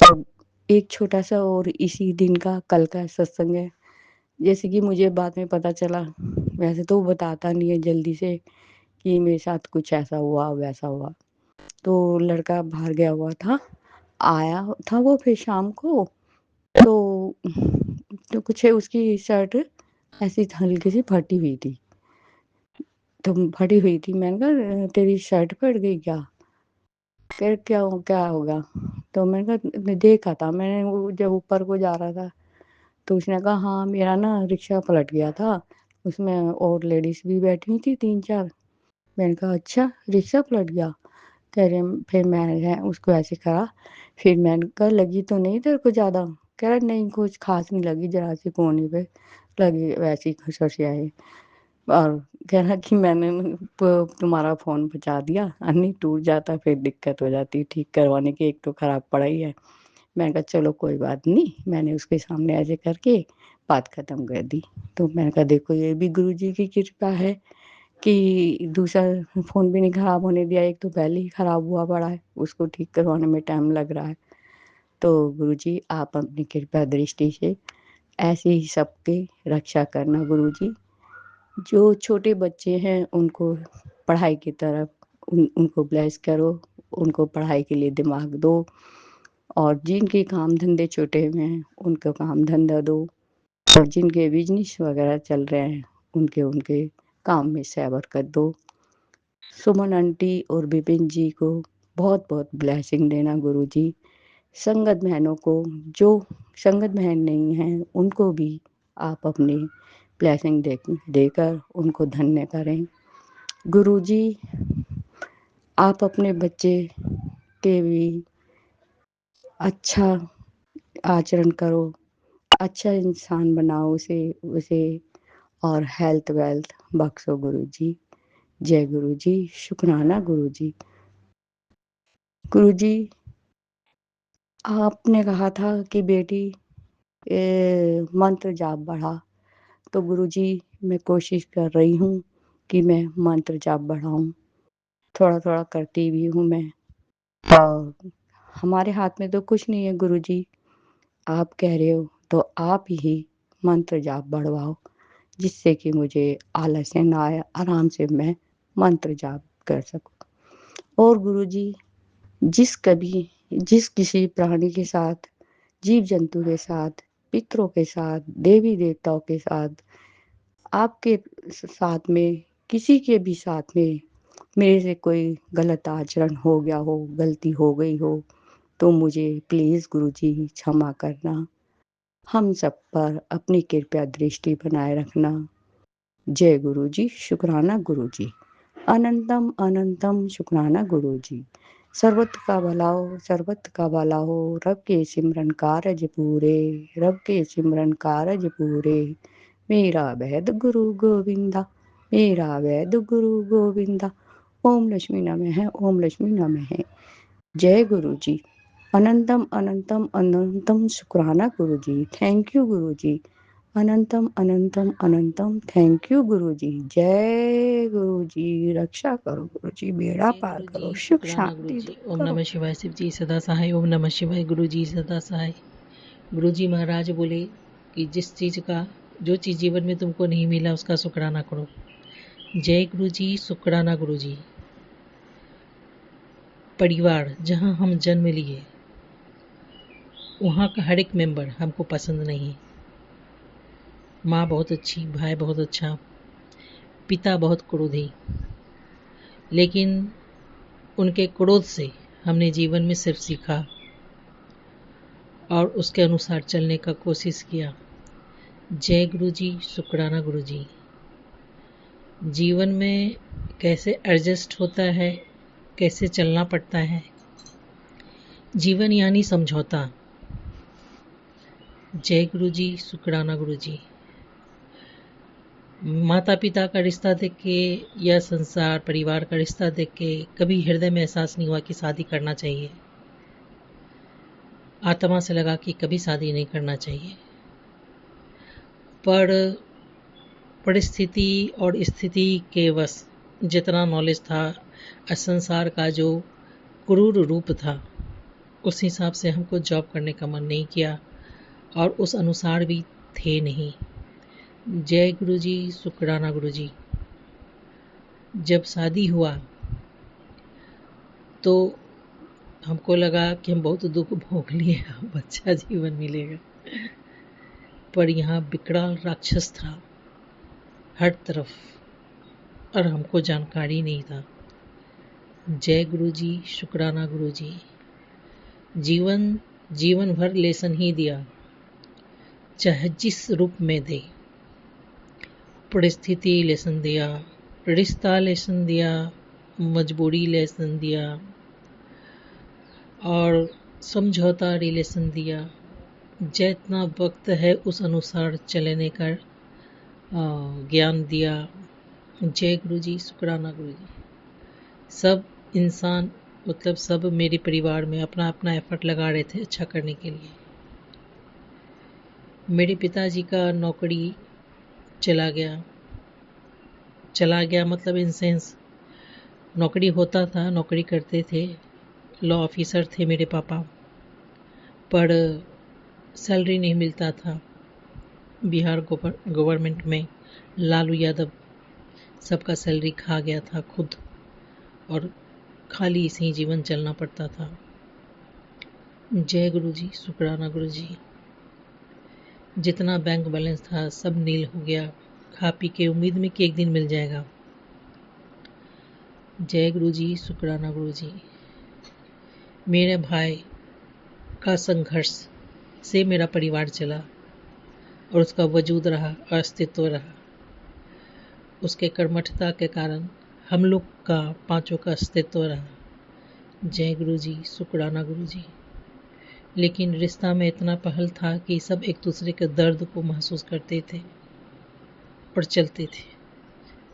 तो एक छोटा सा और इसी दिन का कल का सत्संग है। जैसे कि मुझे बाद में पता चला, वैसे तो वो बताता नहीं है जल्दी से कि मेरे साथ कुछ ऐसा हुआ वैसा हुआ, तो लड़का बाहर गया हुआ था, आया था वो फिर शाम को, तो कुछ उसकी शर्ट ऐसी हल्की सी फटी हुई थी। तो फटी हुई थी, मैंने कहा तेरी शर्ट फट गई क्या? कह रहे क्या होगा? तो मैंने कहा देखा था मैंने, वो जब ऊपर को जा रहा था तो उसने कहा हाँ मेरा ना रिक्शा पलट गया था, उसमें और लेडीज भी बैठी हुई थी 3-4। मैंने कहा अच्छा रिक्शा पलट गया? कह रहे फिर मैंने उसको ऐसे करा, फिर मैंने कहा लगी तो नहीं तेरे को ज़्यादा? कह रहा नहीं कुछ खास नहीं लगी, जरा सी कोने पे लगी, वैसी खसखसिया है। और कह रहा कि मैंने तुम्हारा फ़ोन बचा दिया, नहीं टूट जाता फिर दिक्कत हो जाती ठीक करवाने की, एक तो ख़राब पड़ा ही है। मैंने कहा चलो कोई बात नहीं, मैंने उसके सामने ऐसे करके बात ख़त्म कर दी। तो मैंने कहा देखो ये भी गुरुजी की कृपा है कि दूसरा फ़ोन भी नहीं ख़राब होने दिया, एक तो पहले ही ख़राब हुआ पड़ा है, उसको ठीक करवाने में टाइम लग रहा है। तो गुरुजी आप अपनी कृपा दृष्टि से ऐसे ही सबकी रक्षा करना गुरुजी। जो छोटे बच्चे हैं उनको पढ़ाई की तरफ उनको ब्लेस करो, उनको पढ़ाई के लिए दिमाग दो, और जिनके काम धंधे छूटे हुए हैं उनको काम धंधा दो, और जिनके बिजनेस वगैरह चल रहे हैं उनके काम में से बरकत दो। सुमन आंटी और विपिन जी को बहुत बहुत ब्लेसिंग देना गुरुजी। संगत बहनों को जो संगत बहन नहीं हैं उनको भी आप अपनी ब्लेसिंग देकर उनको धन्य करें। गुरुजी आप अपने बच्चे के भी अच्छा आचरण करो, अच्छा इंसान बनाओ उसे और हेल्थ वेल्थ बख्शो गुरुजी। जय गुरुजी, शुक्राना गुरुजी। गुरुजी आपने कहा था कि बेटी मंत्र जाप बढ़ा, तो गुरुजी मैं कोशिश कर रही हूँ कि मैं मंत्र जाप बढ़ाऊँ, थोड़ा-थोड़ा करती भी हूँ मैं। और हमारे हाथ में तो कुछ नहीं है गुरुजी, आप कह रहे हो तो आप ही मंत्र जाप बढ़वाओ, जिससे कि मुझे आलस्य ना आए, आराम से मैं मंत्र जाप कर सकूँ। और गुरुजी जिस किसी प्राणी के साथ, जीव जंतु के साथ, पितरों के साथ, देवी देवताओं के साथ, आपके साथ में, किसी के भी साथ में मेरे से कोई गलत आचरण हो गया हो, गलती हो गई हो, तो मुझे प्लीज़ गुरुजी क्षमा करना। हम सब पर अपनी कृपया दृष्टि बनाए रखना। जय गुरुजी, शुक्राना गुरुजी। अनंतम अनंतम शुक्राना गुरुजी। सर्वत्र का भला हो, सर्वत्र का भला हो, रब के सिमरन कारज पूरे, रब के सिमरन कारज पूरे। मेरा वैद गुरु गोविंदा, मेरा वैद गुरु गोविंदा। ओम लक्ष्मी नमः, ओम लक्ष्मी नमः। जय गुरुजी। अनंतम अनंतम अनंतम शुक्राना गुरुजी। Thank you Guruji. अनंतम अनंतम अनंतम थैंक यू गुरुजी। जय गुरुजी, रक्षा करो गुरुजी, बेड़ा जय पार गुरु करो, जी, सुख शुक्राना गुरु शांति जी। दो ओम करो। नमः शिवाय। शिव जी सदा सहाय। ओम नमः शिवाय। गुरु जी सदा सहाय। गुरु जी महाराज बोले कि जिस चीज़ का जो चीज़ जीवन में तुमको नहीं मिला उसका शुक्राना करो। जय गुरु जी, शुक्राना गुरु जी। परिवार जहाँ हम जन्म लिए वहाँ का हर एक मेंबर हमको पसंद नहीं है। माँ बहुत अच्छी, भाई बहुत अच्छा, पिता बहुत क्रोधी, लेकिन उनके क्रोध से हमने जीवन में सिर्फ सीखा और उसके अनुसार चलने का कोशिश किया। जय गुरु जी, शुक्राना गुरु जी। जीवन में कैसे एडजस्ट होता है, कैसे चलना पड़ता है। जीवन यानी समझौता। जय गुरु जी, शुक्राना गुरु जी। माता पिता का रिश्ता देख के या संसार परिवार का रिश्ता देख के कभी हृदय में एहसास नहीं हुआ कि शादी करना चाहिए। आत्मा से लगा कि कभी शादी नहीं करना चाहिए, पर परिस्थिति और स्थिति के वश जितना नॉलेज था, संसार का जो क्रूर रूप था, उस हिसाब से हमको जॉब करने का मन नहीं किया और उस अनुसार भी थे नहीं। जय गुरु जी, शुक्राना गुरु जी। जब शादी हुआ तो हमको लगा कि हम बहुत दुख भोग लिए, अब अच्छा जीवन मिलेगा। पर यहाँ विकराल राक्षस था हर तरफ और हमको जानकारी नहीं था। जय गुरु जी, शुक्राना गुरु जी। जीवन भर लेसन ही दिया, चाहे जिस रूप में दे। परिस्थिति लेसन दिया, रिश्ता लेसन दिया, मजबूरी लेसन दिया और समझौता रिलेशन दिया। जितना वक्त है उस अनुसार चलने का ज्ञान दिया। जय गुरु जी, शुक्राना गुरु जी। सब इंसान मतलब सब मेरे परिवार में अपना अपना एफर्ट लगा रहे थे अच्छा करने के लिए। मेरे पिताजी का नौकरी चला गया मतलब इन सेंस नौकरी होता था, नौकरी करते थे, लॉ ऑफिसर थे मेरे पापा, पर सैलरी नहीं मिलता था। बिहार गवर्नमेंट में लालू यादव सबका सैलरी खा गया था खुद, और खाली इसे ही जीवन चलना पड़ता था। जय गुरु जी, शुक्राना गुरु जी। जितना बैंक बैलेंस था सब नील हो गया, खा पी के उम्मीद में कि एक दिन मिल जाएगा। जय गुरु जी, शुक्राना गुरु जी। मेरे भाई का संघर्ष से मेरा परिवार चला और उसका वजूद रहा, अस्तित्व रहा। उसके कर्मठता के कारण हम लोग का पांचों का अस्तित्व रहा। जय गुरु जी, शुक्राना गुरु जी। लेकिन रिश्ता में इतना पहल था कि सब एक दूसरे के दर्द को महसूस करते थे और चलते थे।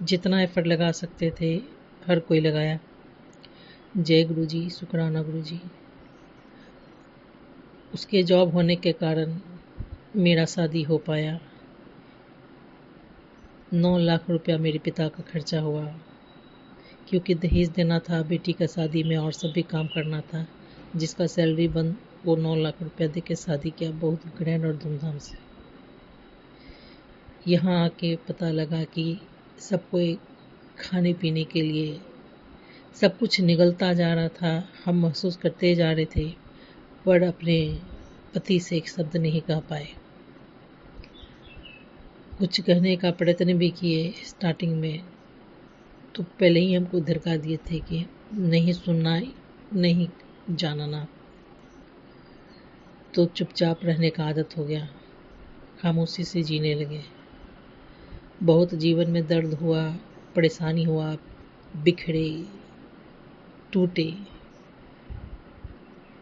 जितना एफर्ट लगा सकते थे हर कोई लगाया। जय गुरु जी, शुक्राना गुरु जी। उसके जॉब होने के कारण मेरा शादी हो पाया। 9 लाख रुपया मेरे पिता का खर्चा हुआ, क्योंकि दहेज देना था, बेटी का शादी में और सब भी काम करना था। जिसका सैलरी बंद वो 9 लाख रुपया दे के शादी किया, बहुत ग्रैंड और धूमधाम से। यहाँ आके पता लगा कि सबको खाने पीने के लिए सब कुछ निगलता जा रहा था। हम महसूस करते जा रहे थे, पर अपने पति से एक शब्द नहीं कह पाए। कुछ कहने का प्रयत्न भी किए स्टार्टिंग में, तो पहले ही हमको धरका दिए थे कि नहीं सुनना, नहीं जानना। तो चुपचाप रहने का आदत हो गया, खामोशी से जीने लगे। बहुत जीवन में दर्द हुआ, परेशानी हुआ, बिखरे, टूटे।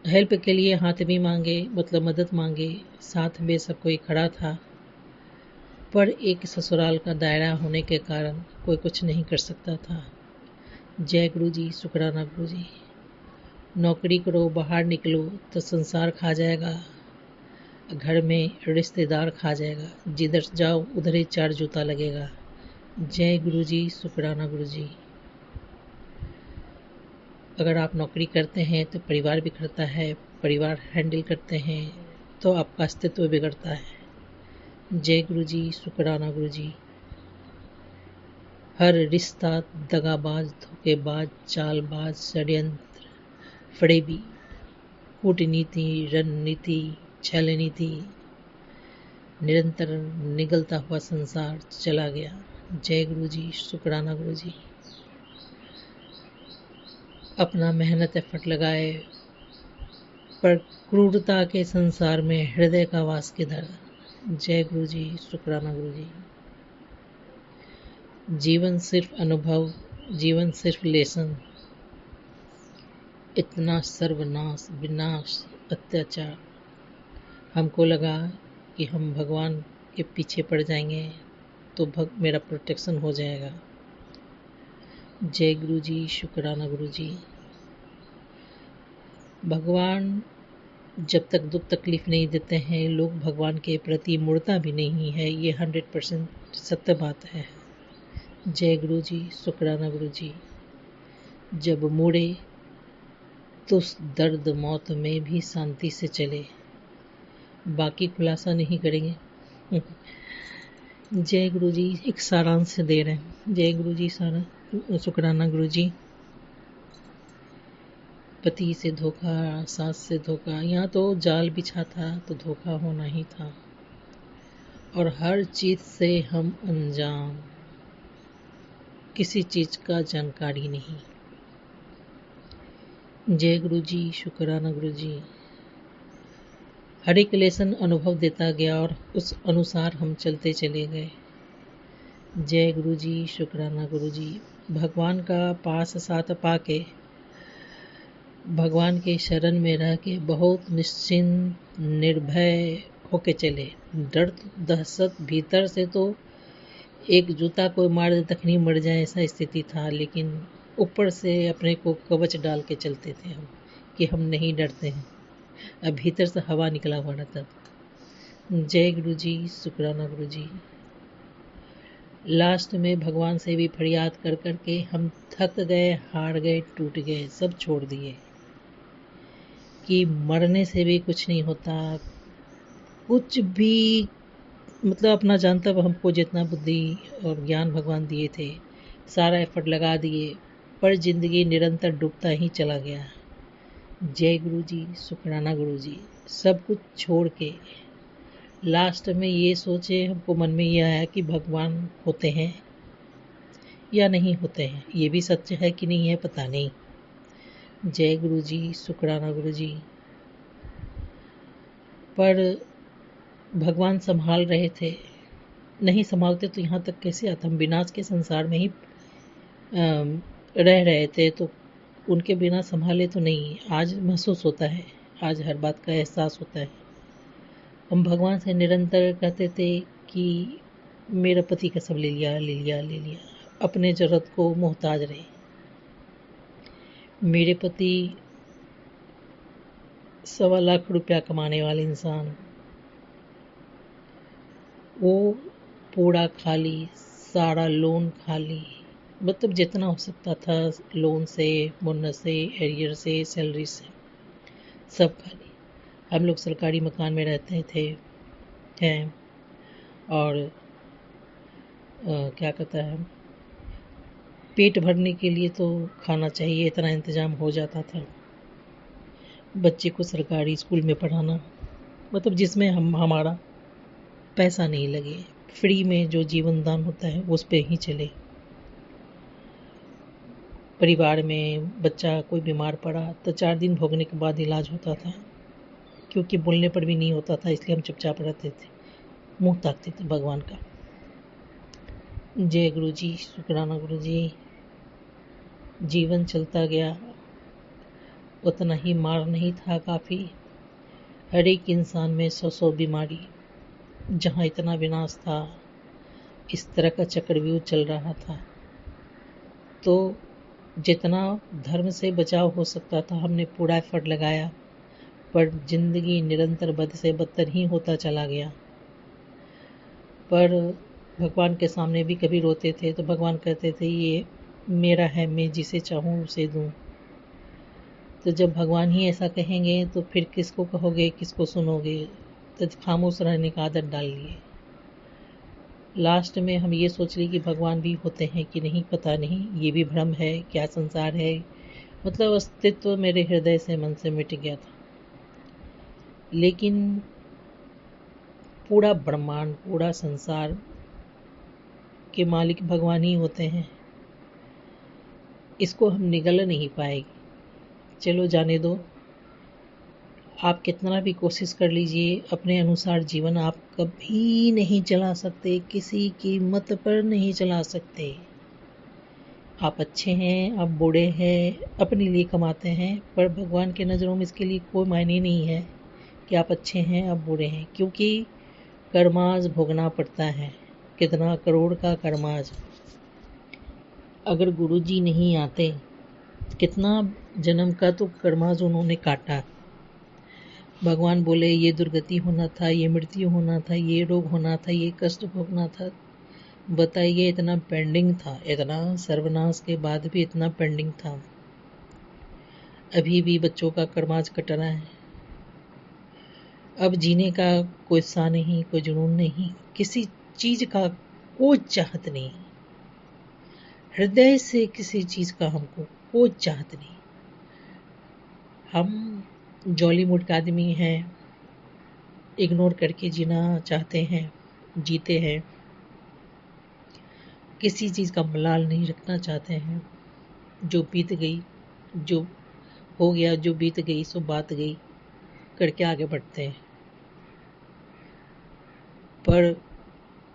हेल्प के लिए हाथ भी मांगे, मतलब मदद मांगे, साथ में सब कोई खड़ा था, पर एक ससुराल का दायरा होने के कारण कोई कुछ नहीं कर सकता था। जय गुरु जी, शुक्राना गुरु जी। नौकरी करो, बाहर निकलो तो संसार खा जाएगा, घर में रिश्तेदार खा जाएगा, जिधर जाओ उधर ही 4 जूता लगेगा। जय गुरु जी, शुक्राना गुरु जी। अगर आप नौकरी करते हैं तो परिवार बिगड़ता है, परिवार हैंडल करते हैं तो आपका अस्तित्व बिगड़ता है। जय गुरु जी, शुक्राना गुरु जी। हर रिश्ता दगाबाज, धोखेबाज, चालबाज, षड्यंत्र, फरेबी, कूटनीति, रणनीति, छलनीति, निरंतर निगलता हुआ संसार चला गया। जय गुरु जी, शुक्राना गुरु जी। अपना मेहनत एफर्ट लगाए, पर क्रूरता के संसार में हृदय का वास किधर। जय गुरु जी, शुक्राना गुरु जी। जीवन सिर्फ अनुभव, जीवन सिर्फ लेसन। इतना सर्वनाश, विनाश, अत्याचार। हमको लगा कि हम भगवान के पीछे पड़ जाएंगे तो मेरा प्रोटेक्शन हो जाएगा। जय गुरु जी, शुक्राना गुरु जी। भगवान जब तक दुख तकलीफ नहीं देते हैं, लोग भगवान के प्रति मुड़ता भी नहीं है, ये 100% सत्य बात है। जय गुरु जी, शुक्राना गुरु जी। जब मुड़े तो उस दर्द मौत में भी शांति से चले, बाकी खुलासा नहीं करेंगे। जय गुरु जी, एक सारांश दे रहे हैं। जय गुरु जी, शुक्राना गुरु जी। पति से धोखा, सास से धोखा, यहाँ तो जाल बिछा था तो धोखा होना ही था। और हर चीज़ से हम अनजान, किसी चीज़ का जानकारी नहीं। जय गुरु जी, शुक्राना गुरु जी। हर एक लेसन अनुभव देता गया और उस अनुसार हम चलते चले गए। जय गुरु जी, शुक्राना गुरु जी। भगवान का पास साथ पाके, भगवान के शरण में रह के बहुत निश्चिंत निर्भय होके चले। डर दहशत भीतर से तो एक जूता कोई मार दे तक नहीं मर जाए ऐसा स्थिति था, लेकिन ऊपर से अपने को कवच डाल के चलते थे हम कि हम नहीं डरते हैं। अब भीतर से हवा निकला हुआ था। जय गुरु जी, शुक्राना गुरु जी। लास्ट में भगवान से भी फरियाद कर कर के हम थक गए, हार गए, टूट गए, सब छोड़ दिए कि मरने से भी कुछ नहीं होता। कुछ भी मतलब अपना जानता हमको जितना बुद्धि और ज्ञान भगवान दिए थे सारा एफर्ट लगा दिए, पर जिंदगी निरंतर डूबता ही चला गया। जय गुरु जी, शुक्राना गुरु जी। सब कुछ छोड़ के लास्ट में ये सोचे, हमको मन में ये आया कि भगवान होते हैं या नहीं होते हैं, ये भी सच है कि नहीं है पता नहीं। जय गुरु जी, शुक्राना गुरु जी। पर भगवान संभाल रहे थे, नहीं संभालते तो यहाँ तक कैसे आता। हम विनाश के संसार में ही रह रहे थे, तो उनके बिना संभाले तो नहीं। आज महसूस होता है, आज हर बात का एहसास होता है। हम भगवान से निरंतर कहते थे कि मेरा पति का सब ले लिया, ले लिया, ले लिया, अपने जरूरत को मोहताज रहे। मेरे पति 1.25 लाख रुपया कमाने वाले इंसान, वो पूरा खाली, सारा लोन खाली, मतलब जितना हो सकता था लोन से, बोनस से, एरियर से, सैलरी से, सब खाली। हम लोग सरकारी मकान में रहते थे हैं, और क्या कहता है, पेट भरने के लिए तो खाना चाहिए, इतना इंतज़ाम हो जाता था। बच्चे को सरकारी स्कूल में पढ़ाना, मतलब जिसमें हमारा पैसा नहीं लगे, फ्री में जो जीवन दान होता है उस पे ही चले। परिवार में बच्चा कोई बीमार पड़ा तो 4 दिन भोगने के बाद इलाज होता था, क्योंकि बोलने पर भी नहीं होता था, इसलिए हम चुपचाप रहते थे, मुंह ताकते थे भगवान का। जय गुरु जी, शुक्राना गुरु जी। जीवन चलता गया, उतना ही मार नहीं था काफ़ी। हर एक इंसान में 100 बीमारी, जहाँ इतना विनाश था, इस तरह का चक्रव्यूह चल रहा था। तो जितना धर्म से बचाव हो सकता था हमने पूरा एफर्ट लगाया, पर जिंदगी निरंतर बद से बदतर ही होता चला गया। पर भगवान के सामने भी कभी रोते थे तो भगवान कहते थे ये मेरा है, मैं जिसे चाहूँ उसे दूँ। तो जब भगवान ही ऐसा कहेंगे तो फिर किसको कहोगे, किसको सुनोगे। तो खामोश रहने का आदत डाल लिए। लास्ट में हम ये सोच लिए कि भगवान भी होते हैं कि नहीं पता नहीं, ये भी भ्रम है, क्या संसार है, मतलब अस्तित्व मेरे हृदय से, मन से मिट गया था। लेकिन पूरा ब्रह्मांड, पूरा संसार के मालिक भगवान ही होते हैं, इसको हम निगल नहीं पाएंगे। चलो जाने दो, आप कितना भी कोशिश कर लीजिए, अपने अनुसार जीवन आप कभी नहीं चला सकते, किसी कीमत पर नहीं चला सकते। आप अच्छे हैं, आप बूढ़े हैं, अपने लिए कमाते हैं, पर भगवान के नज़रों में इसके लिए कोई मायने नहीं है कि आप अच्छे हैं, आप बूढ़े हैं, क्योंकि कर्माज भोगना पड़ता है। कितना करोड़ का कर्माज। अगर गुरुजी नहीं आते, कितना जन्म का तो कर्माज उन्होंने काटा। भगवान बोले ये दुर्गति होना था, ये मृत्यु होना था, ये रोग होना था, ये कष्ट भोगना था। बताइए, इतना पेंडिंग था, इतना सर्वनाश के बाद भी इतना पेंडिंग था। अभी भी बच्चों का कर्माज कट रहा है। अब जीने का कोई सा नहीं, कोई जुनून नहीं, किसी चीज का कोई चाहत नहीं, हृदय से किसी चीज का हमको कोई चाहत नहीं। हम जॉली मूड का आदमी हैं, इग्नोर करके जीना चाहते हैं, जीते हैं, किसी चीज़ का मलाल नहीं रखना चाहते हैं। जो बीत गई, जो हो गया, जो बीत गई सो बात गई करके आगे बढ़ते हैं। पर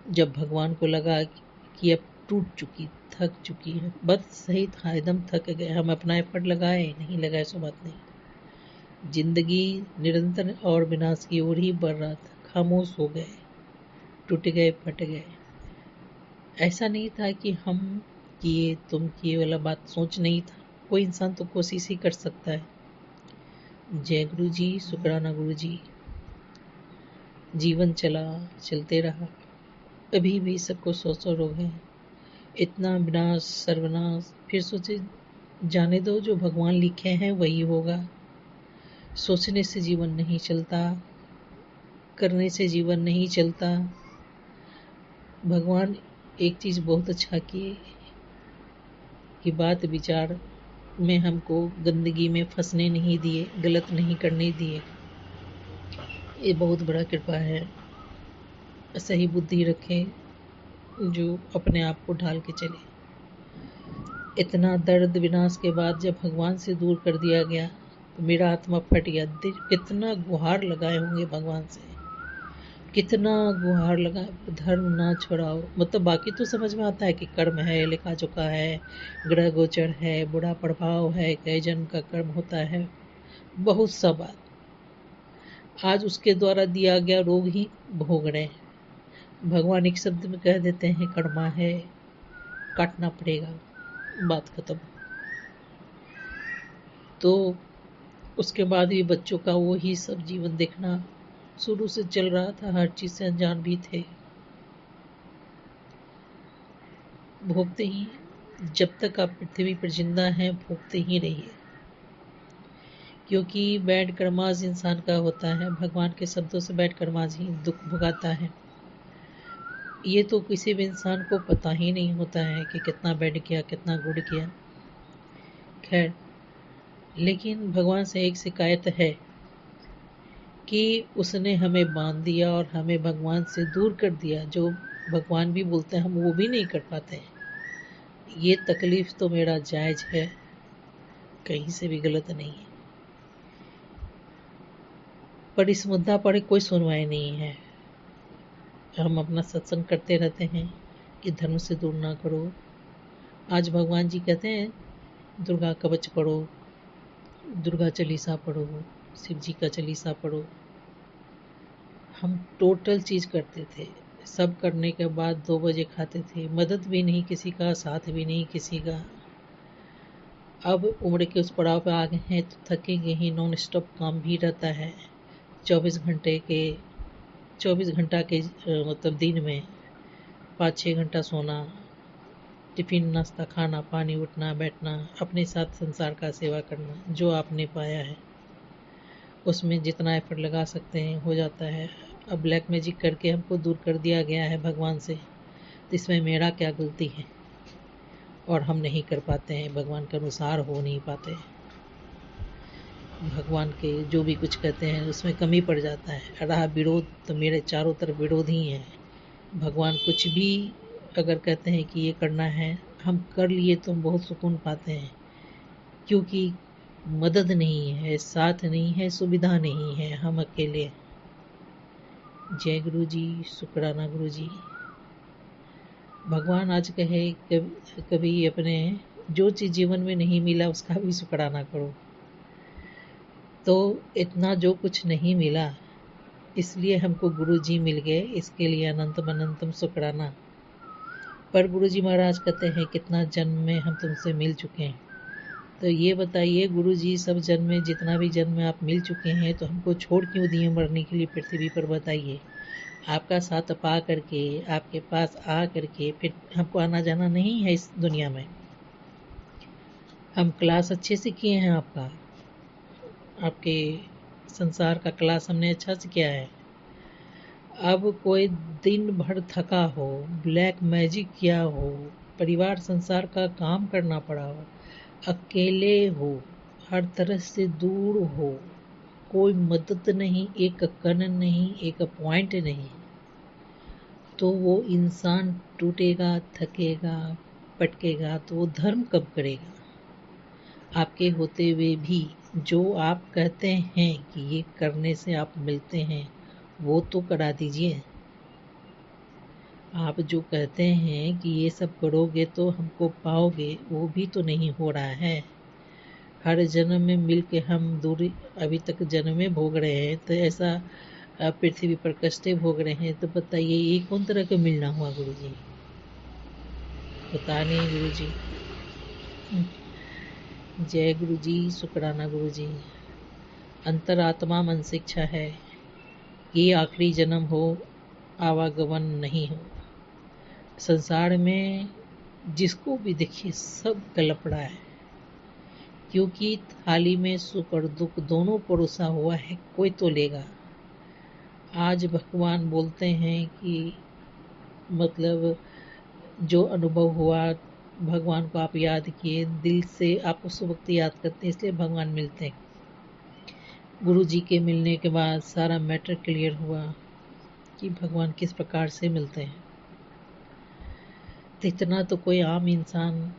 जब भगवान को लगा कि अब टूट चुकी, थक चुकी है, बस सही था, एकदम थक गए, हम अपना एफर्ट लगाए नहीं लगाए सो बात नहीं। जिंदगी निरंतर और विनाश की ओर ही बढ़ रहा था, खामोश हो गए, टूट गए, फट गए। ऐसा नहीं था कि हम किए तुम किए वाला बात सोच नहीं था, कोई इंसान तो कोशिश ही कर सकता है। जय गुरु जी, शुक्राना गुरु जी। जीवन चला, चलते रहा, अभी भी सबको 100 रोग हैं, इतना विनाश सर्वनाश। फिर सोचे जाने दो, जो भगवान लिखे हैं वही होगा। सोचने से जीवन नहीं चलता, करने से जीवन नहीं चलता। भगवान एक चीज़ बहुत अच्छा किए कि बात विचार में हमको गंदगी में फंसने नहीं दिए, गलत नहीं करने दिए। ये बहुत बड़ा कृपा है। सही बुद्धि रखें, जो अपने आप को ढाल के चले। इतना दर्द विनाश के बाद जब भगवान से दूर कर दिया गया तो मेरा आत्मा फट गया। कितना गुहार लगाए होंगे भगवान से, कितना गुहार लगा, धर्म ना छोड़ाओ। मतलब बाकी तो समझ में आता है कि कर्म है, लिखा चुका है, ग्रह गोचर है, बुरा प्रभाव है, कई जन्म का कर्म होता है, बहुत सा बात। आज उसके द्वारा दिया गया रोग ही भोग रहे हैं। भगवान एक शब्द में कह देते हैं कर्मा है, काटना पड़ेगा, बात खत्म। तो उसके बाद भी बच्चों का वो ही सब जीवन देखना शुरू से चल रहा था, हर चीज से अनजान भी थे। भोगते ही, जब तक आप पृथ्वी पर जिंदा हैं भोगते ही रहिए, क्योंकि बैड कर्माज इंसान का होता है। भगवान के शब्दों से बैड कर्माज ही दुख भुगाता है। ये तो किसी भी इंसान को पता ही नहीं होता है कि कितना बैड किया, कितना गुड किया। खैर, लेकिन भगवान से एक शिकायत है कि उसने हमें बांध दिया और हमें भगवान से दूर कर दिया। जो भगवान भी बोलते हैं हम वो भी नहीं कर पाते हैं। ये तकलीफ तो मेरा जायज है, कहीं से भी गलत नहीं है, पर इस मुद्दा पर कोई सुनवाई नहीं है। हम अपना सत्संग करते रहते हैं कि धर्म से दूर ना करो। आज भगवान जी कहते हैं दुर्गा कवच पढ़ो, दुर्गा चालीसा पढ़ो, शिव जी का चालीसा पढ़ो। हम टोटल चीज़ करते थे, सब करने के बाद 2 बजे खाते थे, मदद भी नहीं किसी का, साथ भी नहीं किसी का। अब उम्र के उस पड़ाव पे आ गए हैं तो थकेंगे ही, नॉन स्टॉप काम भी रहता है। 24 घंटा के मतलब दिन में 5-6 घंटा सोना, टिफिन नाश्ता खाना, पानी, उठना बैठना, अपने साथ संसार का सेवा करना। जो आपने पाया है उसमें जितना एफर्ट लगा सकते हैं हो जाता है। अब ब्लैक मैजिक करके हमको दूर कर दिया गया है भगवान से, तो इसमें मेरा क्या गलती है? और हम नहीं कर पाते हैं, भगवान के अनुसार हो नहीं पाते। भगवान के जो भी कुछ कहते हैं उसमें कमी पड़ जाता है। रहा विरोध तो मेरे चारों तरफ विरोध ही है। भगवान कुछ भी अगर कहते हैं कि ये करना है, हम कर लिए तो हम बहुत सुकून पाते हैं, क्योंकि मदद नहीं है, साथ नहीं है, सुविधा नहीं है, हम अकेले। जय गुरु जी, शुक्राना गुरु जी। भगवान आज कहे कभी अपने जो चीज़ जीवन में नहीं मिला उसका भी शुक्राना करो। तो इतना जो कुछ नहीं मिला इसलिए हमको गुरु जी मिल गए, इसके लिए अनंतम अनंतम शुक्राना। पर गुरु जी महाराज कहते हैं कितना जन्म में हम तुमसे मिल चुके हैं। तो ये बताइए गुरु जी, सब जन्म में जितना भी जन्म में आप मिल चुके हैं तो हमको छोड़ क्यों दिए मरने के लिए पृथ्वी पर? बताइए। आपका साथ पा करके, आपके पास आ करके फिर हमको आना जाना नहीं है इस दुनिया में? हम क्लास अच्छे से किए हैं आपका, आपके संसार का क्लास हमने अच्छा से किया है। अब कोई दिन भर थका हो, ब्लैक मैजिक किया हो, परिवार संसार का काम करना पड़ा हो, अकेले हो हर तरह से दूर हो, कोई मदद नहीं, एक कण नहीं, एक पॉइंट नहीं, तो वो इंसान टूटेगा, थकेगा, पटकेगा, तो वो धर्म कब करेगा? आपके होते हुए भी जो आप कहते हैं कि ये करने से आप मिलते हैं, वो तो करा दीजिए। आप जो कहते हैं कि ये सब करोगे तो हमको पाओगे, वो भी तो नहीं हो रहा है। हर जन्म में मिल के हम दूरी अभी तक जन्म में भोग रहे हैं, तो ऐसा पृथ्वी पर कष्टे भोग रहे हैं, तो बताइए ये कौन तरह का मिलना हुआ गुरुजी? पता नहीं गुरुजी। जय गुरुजी, शुक्राना गुरुजी। अंतरात्मा मन से इच्छा है ये आखिरी जन्म हो, आवागमन नहीं हो। संसार में जिसको भी देखिए सब गलपड़ा है, क्योंकि थाली में सुख और दुख दोनों परोसा हुआ है, कोई तो लेगा। आज भगवान बोलते हैं कि मतलब जो अनुभव हुआ, भगवान को आप याद किए, दिल से आप उस वक्त याद करते हैं, इसलिए भगवान मिलते हैं। गुरु जी के मिलने के बाद सारा मैटर क्लियर हुआ कि भगवान किस प्रकार से मिलते हैं। तो इतना तो कोई आम इंसान,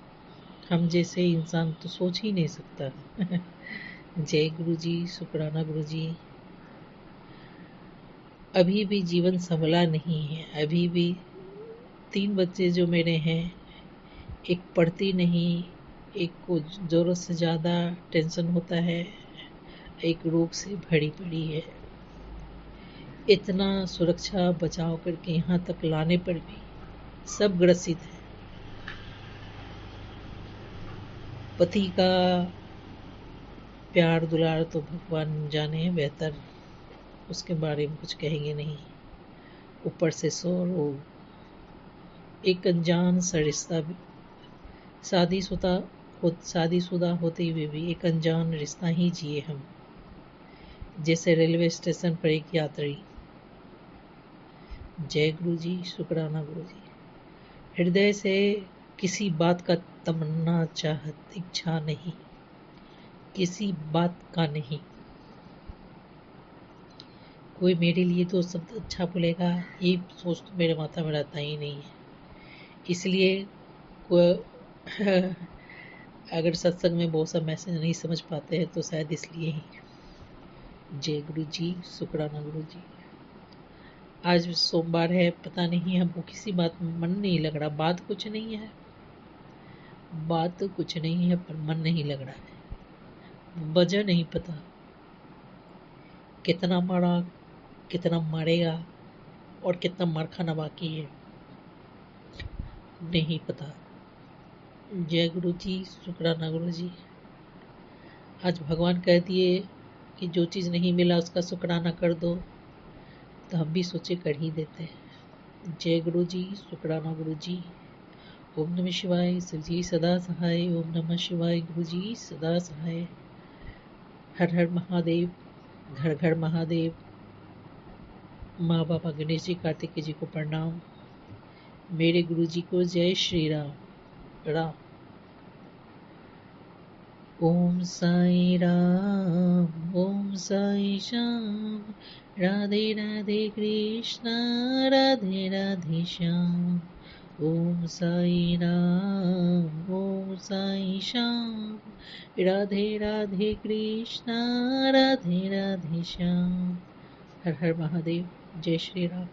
हम जैसे इंसान तो सोच ही नहीं सकता। जय गुरु जी, शुक्राना गुरु जी। अभी भी जीवन संभला नहीं है, अभी भी 3 बच्चे जो मेरे हैं, एक पढ़ती नहीं, एक को ज़रूरत से ज़्यादा टेंशन होता है, एक रोग से भरी पड़ी है। इतना सुरक्षा बचाव करके यहाँ तक लाने पर भी सब ग्रसित है। पति का प्यार दुलार तो भगवान जाने बेहतर, उसके बारे में कुछ कहेंगे नहीं। ऊपर से 100 रोग, एक अनजान सा रिश्ता, शादीशुदा होते हुए भी एक अनजान रिश्ता ही जिए हम, जैसे रेलवे स्टेशन पर एक यात्री। जय गुरु जी, शुक्राना गुरु जी। हृदय से किसी बात का तमन्ना, चाहत, इच्छा नहीं, किसी बात का नहीं। कोई मेरे लिए तो शब्द अच्छा बोलेगा, ये सोच तो मेरे माथा में रहता ही नहीं है। इसलिए अगर सत्संग में बहुत सा मैसेज नहीं समझ पाते हैं तो शायद इसलिए ही। जय गुरु जी, शुक्राना गुरु जी। आज सोमवार है, पता नहीं हमको किसी बात में मन नहीं लग रहा। बात कुछ नहीं है, पर मन नहीं लग रहा है। वजह नहीं पता, कितना मारा, कितना मारेगा और कितना मार खाना बाकी है, नहीं पता। जय गुरु जी, शुक्राना गुरु जी। आज भगवान कह दिए कि जो चीज़ नहीं मिला उसका शुक्राना कर दो, तो हम भी सोचे कर ही देते हैं। जय गुरु जी, शुक्राना गुरु जी। ओम नमः शिवाय, शिव जी सदा सहाय। ओम नमः शिवाय, गुरु जी सदा सहाय। हर हर महादेव, घर घर महादेव। माँ बाबा गणेश जी, कार्तिकेय जी को प्रणाम। मेरे गुरु जी को जय श्री राम। राम। ओम साई राम, ओम साई श्याम, राधे राधे कृष्णा, राधे राधे श्याम। ओम साई राम, ओम साई श्याम, राधे राधे कृष्णा, राधे राधे श्याम। हर हर महादेव। जय श्री राम।